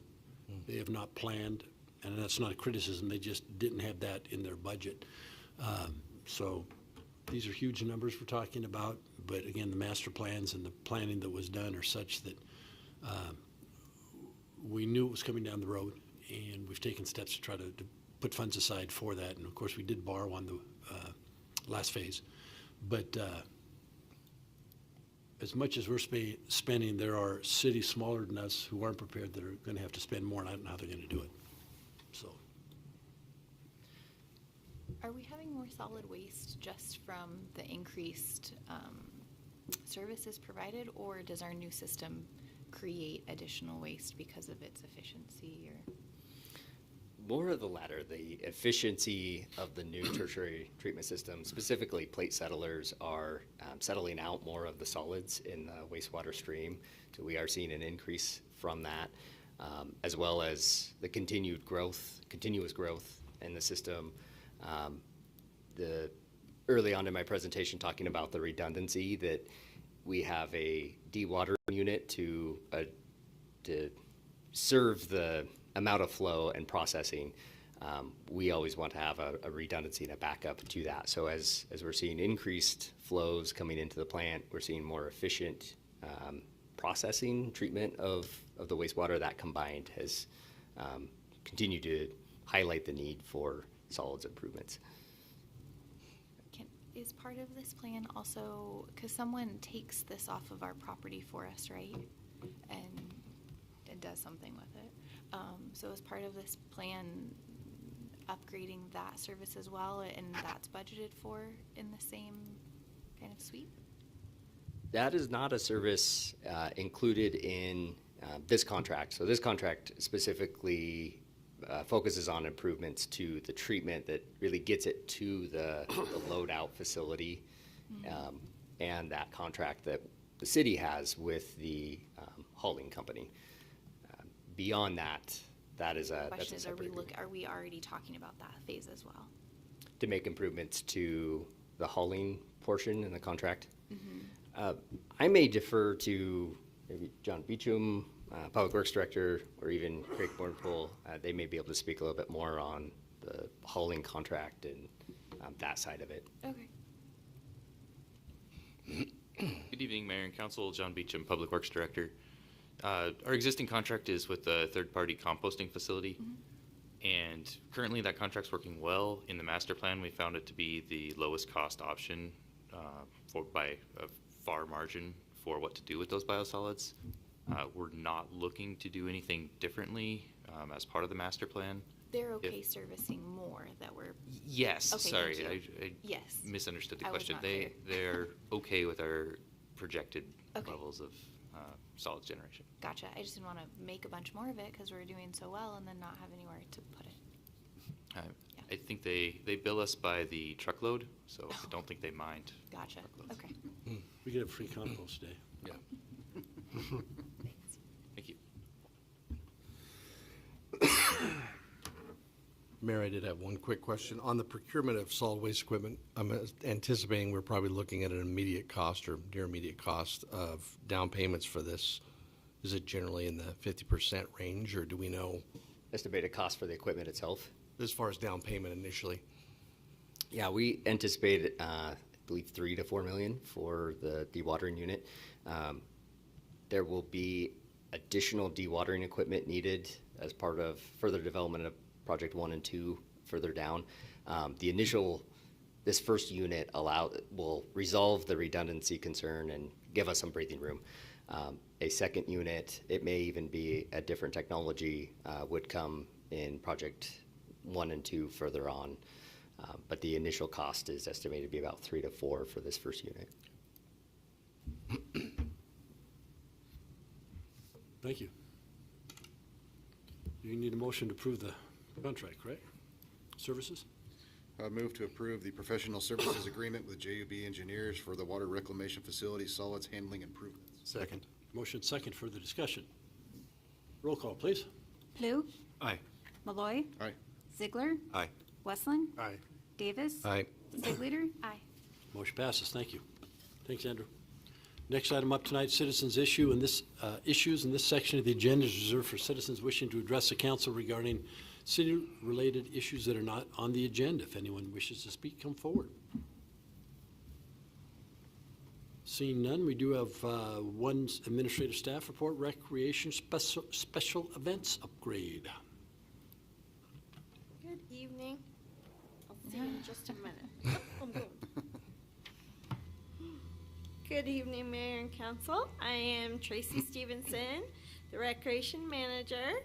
They have not planned, and that's not a criticism, they just didn't have that in their budget. So these are huge numbers we're talking about, but again, the master plans and the planning that was done are such that we knew it was coming down the road, and we've taken steps to try to put funds aside for that. And of course, we did borrow on the last phase. But as much as we're spending, there are cities smaller than us who aren't prepared that are going to have to spend more, and I don't know how they're going to do it. So. Are we having more solid waste just from the increased services provided, or does our new system create additional waste because of its efficiency? Or More of the latter, the efficiency of the new tertiary treatment system, specifically plate settlers, are settling out more of the solids in the wastewater stream. So we are seeing an increase from that, as well as the continuous growth in the system. Early on in my presentation, talking about the redundancy, that we have a dewatering unit to serve the amount of flow and processing. We always want to have a redundancy and a backup to that. So as we're seeing increased flows coming into the plant, we're seeing more efficient processing treatment of the wastewater. That combined has continued to highlight the need for solids improvements. is part of this plan also, because someone takes this off of our property for us, right? And does something with it. So as part of this plan, upgrading that service as well, and that's budgeted for in the same kind of sweep? That is not a service included in this contract. So this contract specifically focuses on improvements to the treatment that really gets it to the load-out facility, and that contract that the city has with the hauling company. Beyond that, that's a separate agreement. Are we already talking about that phase as well? To make improvements to the hauling portion in the contract. I may defer to maybe John Beecham, Public Works Director, or even Craig Bornpool. They may be able to speak a little bit more on the hauling contract and that side of it. Okay. Good evening, Mayor and Council. John Beecham, Public Works Director. Our existing contract is with the third-party composting facility, and currently that contract's working well. In the master plan, we found it to be the lowest cost option by a far margin for what to do with those biosolids. We're not looking to do anything differently as part of the master plan. they're okay servicing more that we're, Yes, Okay, sorry, thank I yes. misunderstood the I was question. not They're okay with our projected Okay. levels of solids generation. Gotcha. I just didn't want to make a bunch more of it because we're doing so well and then not have anywhere to put it. Uh, Yeah. I think they bill us by the truckload, so I don't think they mind. Gotcha. truckloads. Okay. We get a free compost day. Yeah. Thanks. Thank you. Mayor, I did have one quick question. On the procurement of solid waste equipment, I'm anticipating we're probably looking at an immediate cost or near immediate cost of down payments for this. Is it generally in the 50% range, or do we know Estimated cost for the equipment itself. as far as down payment initially? Yeah, we anticipate, I believe, 3 to 4 million for the dewatering unit. There will be additional dewatering equipment needed as part of further development of Project 1 and 2 further down. This first unit will resolve the redundancy concern and give us some breathing room. A second unit, it may even be a different technology, would come in Project 1 and 2 further on. But the initial cost is estimated to be about 3 to 4 for this first unit. Thank you. You need a motion to approve the contract, correct? Services? I move to approve the professional services agreement with JUB Engineers for the water reclamation facility solids handling improvements. Second. Motion second, further discussion. Roll call, please. Blue, Aye. Malloy, Aye. Ziegler, Aye. Westland, Aye. Davis. Aye. Stigliter. Aye. Motion passes, thank you. Thanks, Andrew. Next item up tonight, citizens' issues in this section of the agenda is reserved for citizens wishing to address the council regarding city-related issues that are not on the agenda. If anyone wishes to speak, come forward. Seeing none, we do have one administrative staff report, recreation special events upgrade. Good evening. I'll see you in just a minute. I'm going. Good evening, Mayor and Council. I am Tracy Stevenson, the Recreation Manager,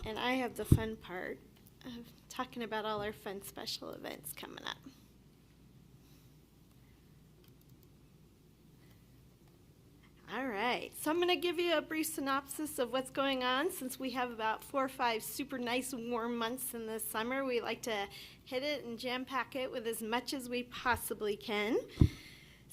and I have the fun part of talking about all our fun special events coming up. All right, so I'm going to give you a brief synopsis of what's going on. Since we have about 4 or 5 super nice warm months in the summer, we like to hit it and jam pack it with as much as we possibly can.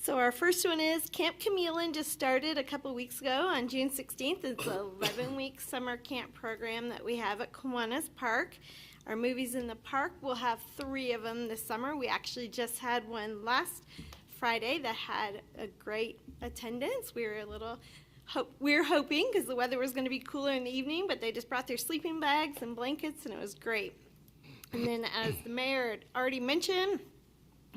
So our first one is Camp Chameleon just started a couple weeks ago on June 16th. It's an 11-week summer camp program that we have at Kiwanis Park. Our movies in the park, we'll have 3 of them this summer. We actually just had one last Friday that had a great attendance. We were hoping because the weather was going to be cooler in the evening, but they just brought their sleeping bags and blankets, and it was great. And then, as the mayor had already mentioned,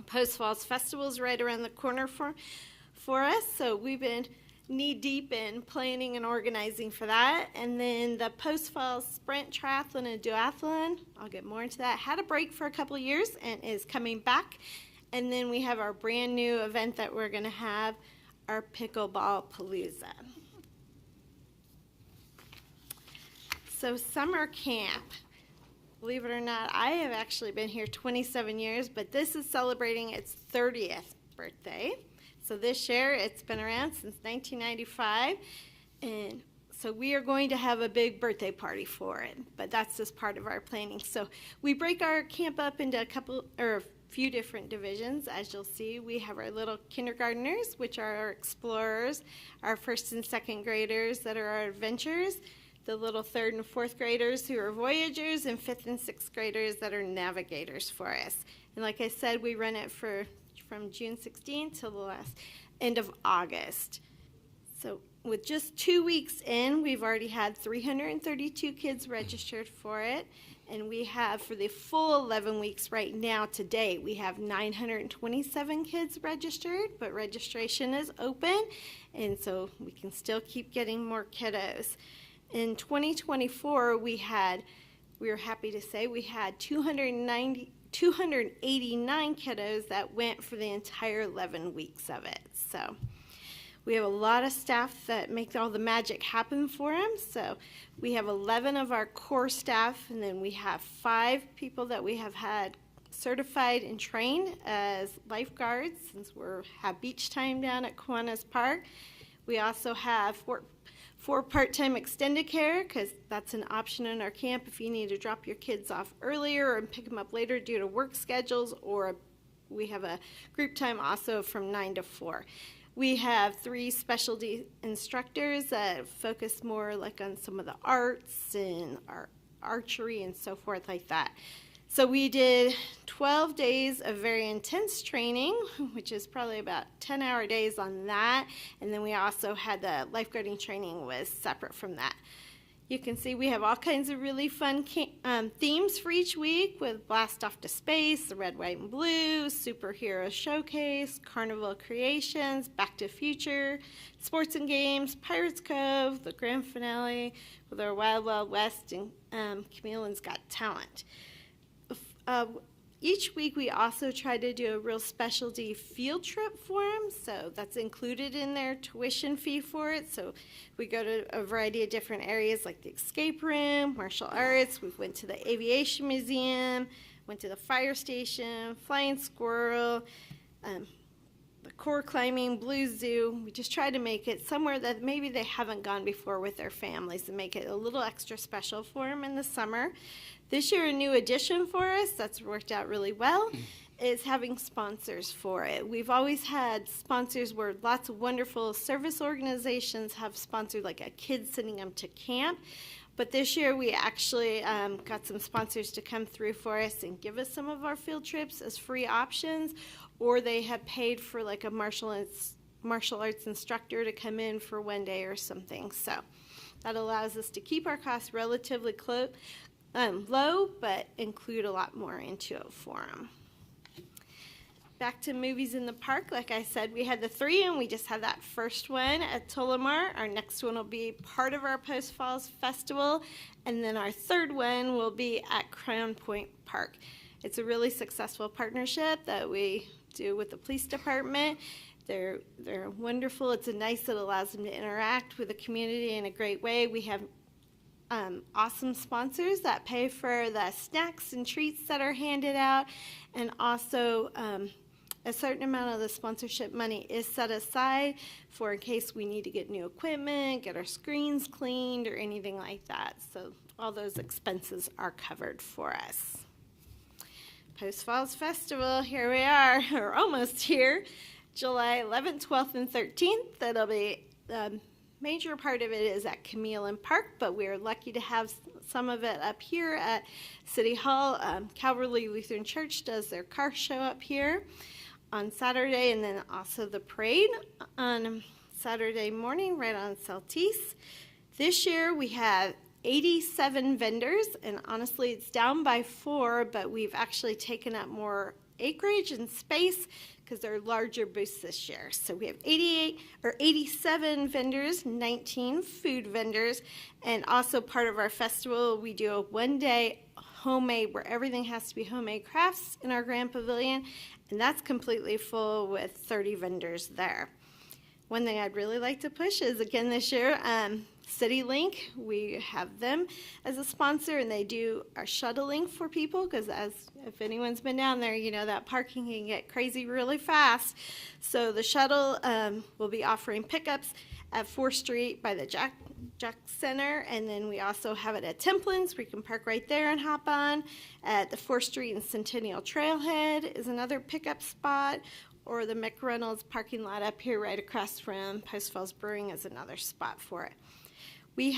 Post Falls Festival is right around the corner for us, so we've been knee-deep in planning and organizing for that. And then the Post Falls Sprint Triathlon and Duathlon, I'll get more into that, had a break for a couple of years and is coming back. And then we have our brand new event that we're going to have, our Pickleball Palooza. So summer camp, believe it or not, I have actually been here 27 years, but this is celebrating its 30th birthday. So this year, it's been around since 1995, and so we are going to have a big birthday party for it, but that's just part of our planning. So we break our camp up into a few different divisions. As you'll see, we have our little kindergartners, which are our explorers, our 1st and 2nd graders that are our adventurers, the little 3rd and 4th graders who are voyagers, and 5th and 6th graders that are navigators for us. And like I said, we run it from June 16th till the last end of August. So with just 2 weeks in, we've already had 332 kids registered for it. And we have, for the full 11 weeks right now, to date, we have 927 kids registered, but registration is open, and so we can still keep getting more kiddos. In 2024, we were happy to say, we had 289 kiddos that went for the entire 11 weeks of it. So We have a lot of staff that make all the magic happen for them. So we have 11 of our core staff, and then we have 5 people that we have had certified and trained as lifeguards since have beach time down at Kiwanis Park. We also have 4 part-time extended care, because that's an option in our camp if you need to drop your kids off earlier and pick them up later due to work schedules, or we have a group time also from 9 to 4. We have 3 specialty instructors that focus more like on some of the arts and our archery and so forth like that. So we did 12 days of very intense training, which is probably about 10-hour days on that. And then we also had the lifeguarding training was separate from that. You can see we have all kinds of really fun themes for each week, with Blast Off to Space, the Red, White, and Blue, Superhero Showcase, Carnival Creations, Back to the Future, Sports and Games, Pirates Cove, the grand finale with our Wild Wild West, and Chameleon's Got Talent. Each week we also try to do a real specialty field trip for them, so that's included in their tuition fee for it. So we go to a variety of different areas like the escape room, martial arts. We went to the aviation museum, went to the fire station, flying squirrel, the core climbing, Blue Zoo. We just try to make it somewhere that maybe they haven't gone before with their families and make it a little extra special for them in the summer. This year, a new addition for us that's worked out really well is having sponsors for it. We've always had sponsors where lots of wonderful service organizations have sponsored, like a kid sending them to camp. But this year, we actually got some sponsors to come through for us and give us some of our field trips as free options, or they have paid for like a martial arts instructor to come in for one day or something. So that allows us to keep our costs relatively low, but include a lot more into it for them. Back to movies in the park, like I said, we had the 3, and we just had that first one at Tullamore. Our next one will be part of our Post Falls Festival, and then our 3rd one will be at Crown Point Park. It's a really successful partnership that we do with the police department. They're wonderful. It allows them to interact with the community in a great way. We have awesome sponsors that pay for the snacks and treats that are handed out, and also a certain amount of the sponsorship money is set aside for in case we need to get new equipment, get our screens cleaned, or anything like that. So all those expenses are covered for us. Post Falls Festival, here we are, or almost here, July 11th, 12th, and 13th. That'll be major part of it is at Chameleon Park, but we're lucky to have some of it up here at City Hall. Calvary Lutheran Church does their car show up here on Saturday, and then also the parade on Saturday morning right on Saltese. This year we have 87 vendors, and honestly it's down by 4, but we've actually taken up more acreage and space because they're larger booths this year. So we have 87 vendors, 19 food vendors, and also part of our festival, we do a one-day homemade where everything has to be homemade crafts in our Grand Pavilion, and that's completely full with 30 vendors there. One thing I'd really like to push is, again this year, CityLink, we have them as a sponsor, and they do our shuttling for people, because if anyone's been down there, you know that parking can get crazy really fast. So the shuttle will be offering pickups at 4th Street by the Jack Center, and then we also have it at Templin's, where you can park right there and hop on. At the 4th Street and Centennial Trailhead is another pickup spot, or the McReynolds parking lot up here right across from Post Falls Brewing is another spot for it. We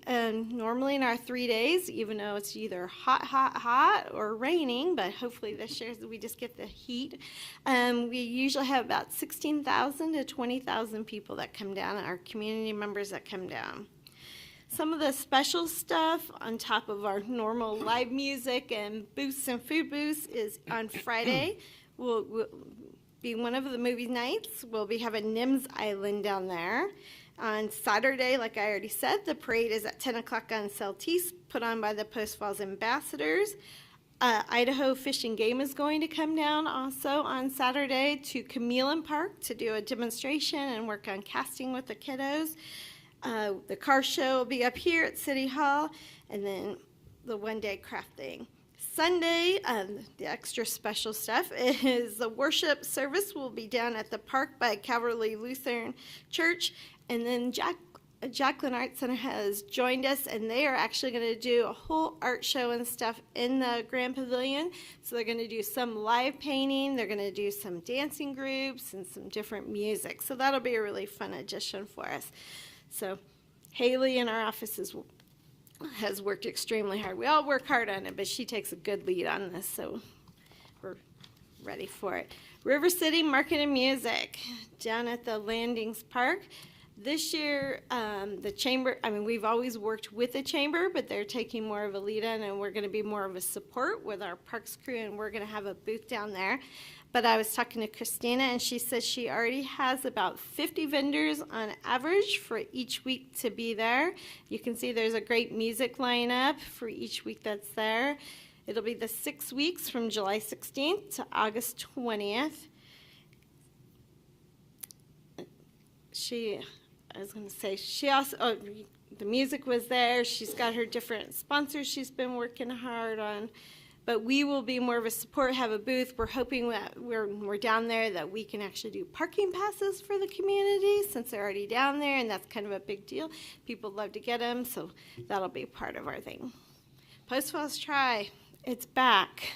normally in our 3 days, even though it's either hot, or raining, but hopefully this year we just get the heat, we usually have about 16,000 to 20,000 people that come down, our community members that come down. Some of the special stuff on top of our normal live music and booths and food booths is on Friday. We'll be one of the movie nights. We'll be having Nims Island down there. On Saturday, like I already said, the parade is at 10 o'clock on Saltese, put on by the Post Falls Ambassadors. Idaho Fish and Game is going to come down also on Saturday to Camillin Park to do a demonstration and work on casting with the kiddos. The car show will be up here at City Hall, and then the one-day craft thing. Sunday, the extra special stuff is the worship service will be down at the park by Calvary Lutheran Church, and then Jacqueline Art Center has joined us, and they are actually going to do a whole art show and stuff in the Grand Pavilion. So they're going to do some live painting, they're going to do some dancing groups, and some different music. So that'll be a really fun addition for us. So Haley in our office has worked extremely hard. We all work hard on it, but she takes a good lead on this, so we're ready for it. River City Market and Music down at the Landings Park. This year, the chamber, we've always worked with the chamber, but they're taking more of a lead on, and we're going to be more of a support with our parks crew, and we're going to have a booth down there. But I was talking to Christina, and she says she already has about 50 vendors on average for each week to be there. You can see there's a great music lineup for each week that's there. It'll be the 6 weeks from July 16th to August 20th. She also, the music was there. She's got her different sponsors she's been working hard on. But we will be more of a support, have a booth. We're hoping that we're down there that we can actually do parking passes for the community since they're already down there, and that's kind of a big deal. People love to get them, so that'll be part of our thing. Post Falls Try, it's back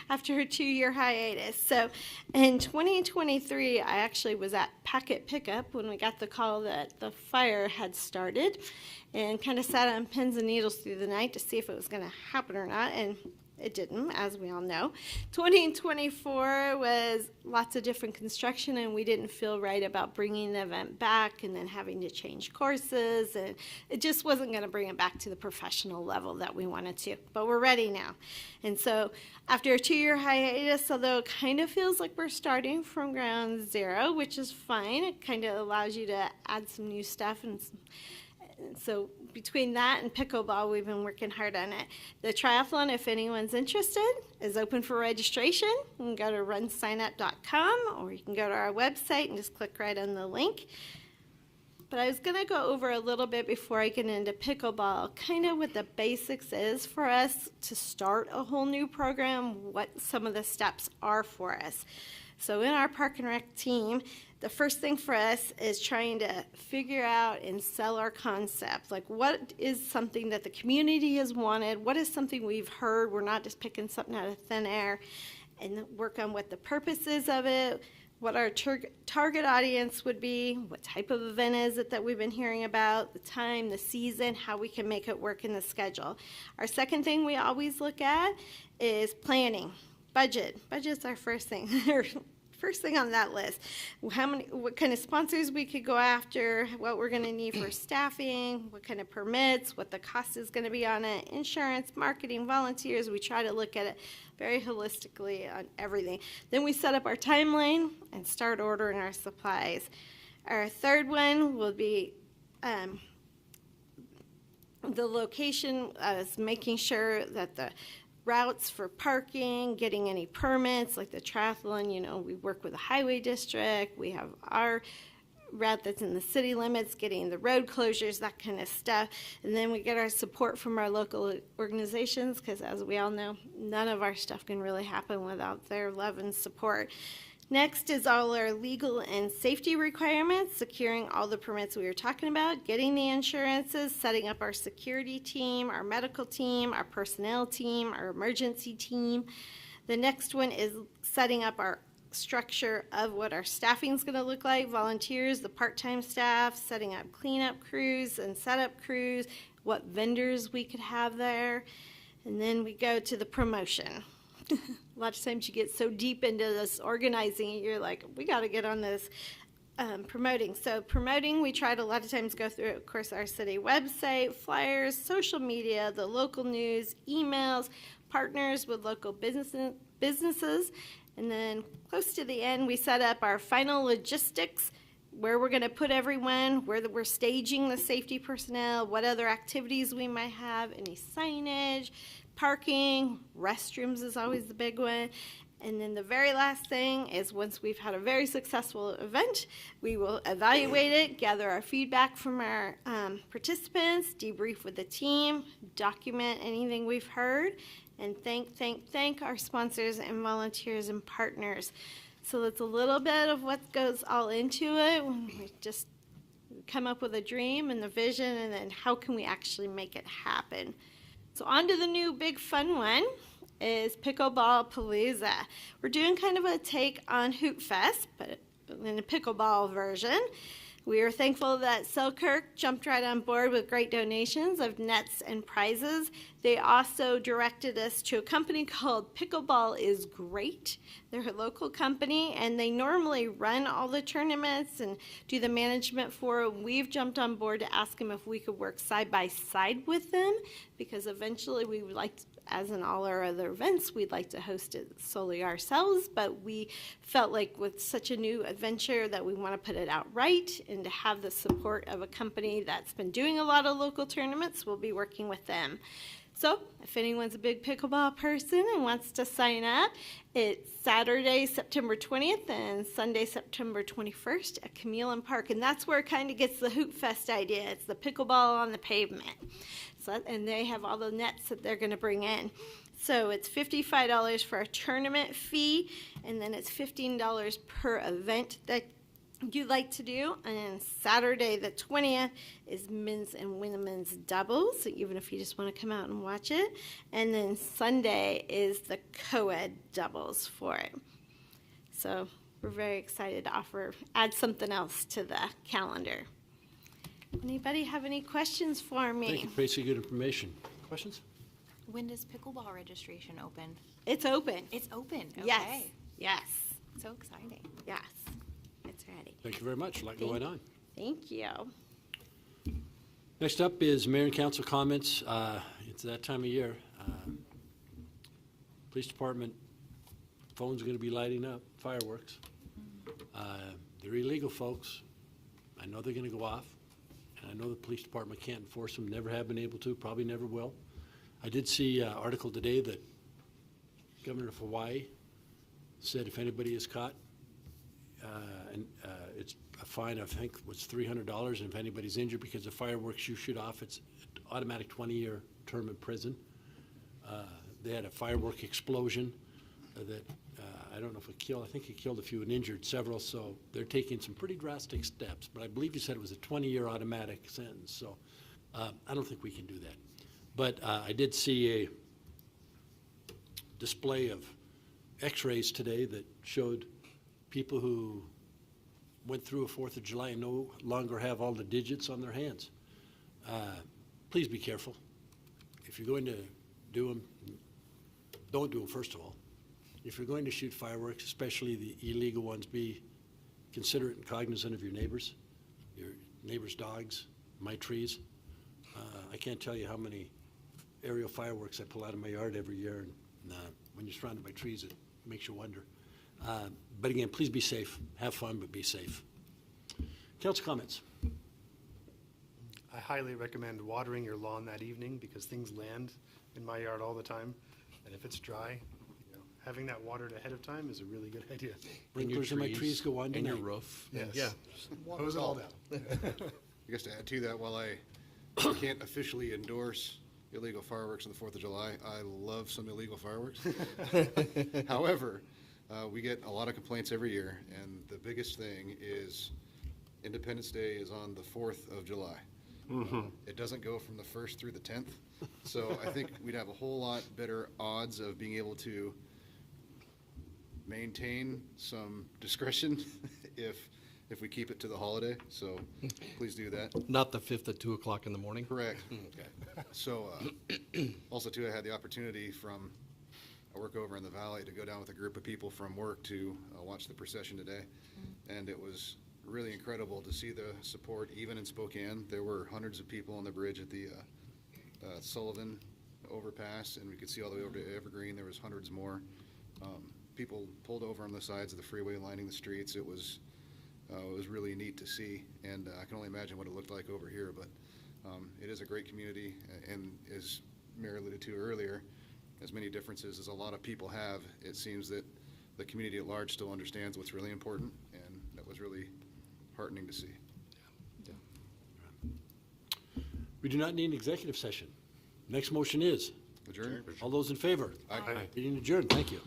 after a 2-year hiatus. So in 2023, I actually was at packet pickup when we got the call that the fire had started, and kind of sat on pins and needles through the night to see if it was going to happen or not, and it didn't, as we all know. 2024 was lots of different construction, and we didn't feel right about bringing the event back and then having to change courses, and it just wasn't going to bring it back to the professional level that we wanted to. But we're ready now. And so after a 2-year hiatus, although it kind of feels like we're starting from ground zero, which is fine, it kind of allows you to add some new stuff, and so between that and pickleball, we've been working hard on it. The triathlon, if anyone's interested, is open for registration. You can go to runsignup.com, or you can go to our website and just click right on the link. But I was going to go over a little bit before I get into pickleball, kind of what the basics is for us to start a whole new program, what some of the steps are for us. So in our Park and Rec team, the first thing for us is trying to figure out and sell our concept. Like, what is something that the community has wanted? What is something we've heard? We're not just picking something out of thin air, and work on what the purpose is of it, what our target audience would be, what type of event is it that we've been hearing about, the time, the season, how we can make it work in the schedule. Our second thing we always look at is planning. Budget. Budget's our first thing. First thing on that list. What kind of sponsors we could go after, what we're going to need for staffing, what kind of permits, what the cost is going to be on it, insurance, marketing, volunteers. We try to look at it very holistically on everything. Then we set up our timeline and start ordering our supplies. Our third one will be the location, is making sure that the routes for parking, getting any permits, like the triathlon, we work with the highway district. We have our route that's in the city limits, getting the road closures, that kind of stuff. And then we get our support from our local organizations, because as we all know, none of our stuff can really happen without their love and support. Next is all our legal and safety requirements, securing all the permits we were talking about, getting the insurances, setting up our security team, our medical team, our personnel team, our emergency team. The next one is setting up our structure of what our staffing is going to look like, volunteers, the part-time staff, setting up cleanup crews and setup crews, what vendors we could have there. And then we go to the promotion. A lot of times you get so deep into this organizing, you're like, we got to get on this promoting. So promoting, we try to a lot of times go through, of course, our city website, flyers, social media, the local news, emails, partners with local businesses. And then close to the end, we set up our final logistics where we're going to put everyone, where we're staging the safety personnel, what other activities we might have, any signage, parking, restrooms is always the big one. And then the very last thing is once we've had a very successful event, we will evaluate it, gather our feedback from our participants, debrief with the team, document anything we've heard, and thank our sponsors and volunteers and partners. So that's a little bit of what goes all into it. We just come up with a dream and the vision, and then how can we actually make it happen. So on to the new big fun one is Pickleball Palooza. We're doing kind of a take on Hoop Fest, but in a pickleball version. We are thankful that Selkirk jumped right on board with great donations of nets and prizes. They also directed us to a company called Pickleball is Great. They're a local company, and they normally run all the tournaments and do the management for it. We've jumped on board to ask them if we could work side by side with them, because eventually we would like to, as in all our other events, we'd like to host it solely ourselves, but we felt like with such a new adventure that we want to put it out right, and to have the support of a company that's been doing a lot of local tournaments, we'll be working with them. So if anyone's a big pickleball person and wants to sign up, it's Saturday, September 20th and Sunday, September 21st at Camille Park. And that's where it kind of gets the Hoop Fest idea. It's the pickleball on the pavement. So, and they have all the nets that they're going to bring in. So it's $55 for a tournament fee, and then it's $15 per event that you'd like to do. And then Saturday the 20th is men's and women's doubles, so even if you just want to come out and watch it. And then Sunday is the co-ed doubles for it. So we're very excited to add something else to the calendar. Anybody have any questions for me? Thank you, Tracy, good information. Questions? When does pickleball registration open? It's open. It's open, okay. Yes. Yes. So exciting. Yes. It's ready. Thank you very much. A lot going on. Thank you. Next up is mayor and council comments. It's that time of year. Police department phone's going to be lighting up, fireworks. They're illegal, folks. I know they're going to go off. And I know the police department can't enforce them, never have been able to, probably never will. I did see an article today that Governor of Hawaii said if anybody is caught, it's a fine, I think, was $300, and if anybody's injured because of fireworks you shoot off, it's an automatic 20-year term in prison. They had a firework explosion that I don't know if it killed, I think it killed a few and injured several, so they're taking some pretty drastic steps, but I believe you said it was a 20-year automatic sentence, so I don't think we can do that. But I did see a display of x-rays today that showed people who went through a 4th of July and no longer have all the digits on their hands. Please be careful. If you're going to do them, don't do them, first of all. If you're going to shoot fireworks, especially the illegal ones, be considerate and cognizant of your neighbors' dogs, my trees. I can't tell you how many aerial fireworks I pull out of my yard every year, and when you're surrounded by trees, it makes you wonder. But again, please be safe. Have fun, but be safe. Council comments. I highly recommend watering your lawn that evening because things land in my yard all the time. And if it's dry, having that watered ahead of time is a really good idea. Sprinklers in my trees go on And your tonight. roof. Yes. Yeah. Hose it all down. I guess to add to that, while I can't officially endorse illegal fireworks on the 4th of July, I love some illegal fireworks. However, we get a lot of complaints every year, and the biggest thing is Independence Day is on the 4th of July. It doesn't go from the 1st through the 10th. So I think we'd have a whole lot better odds of being able to maintain some discretion if we keep it to the holiday. So please do that. Not the 5th at 2 o'clock in the morning? Correct. So also too, I had the opportunity I work over in the valley to go down with a group of people from work to watch the procession today. And it was really incredible to see the support even in Spokane. There were hundreds of people on the bridge at the Sullivan overpass, and we could see all the way over to Evergreen. There was hundreds more. People pulled over on the sides of the freeway lining the streets. It was It was really neat to see, and I can only imagine what it looked like over here, but it is a great community, and as Mayor alluded to earlier, as many differences as a lot of people have, it seems that the community at large still understands what's really important, and that was really heartening to see. We do not need an executive session. Next motion is, Adjourn? all those in favor? Aye. Meeting adjourned, thank you.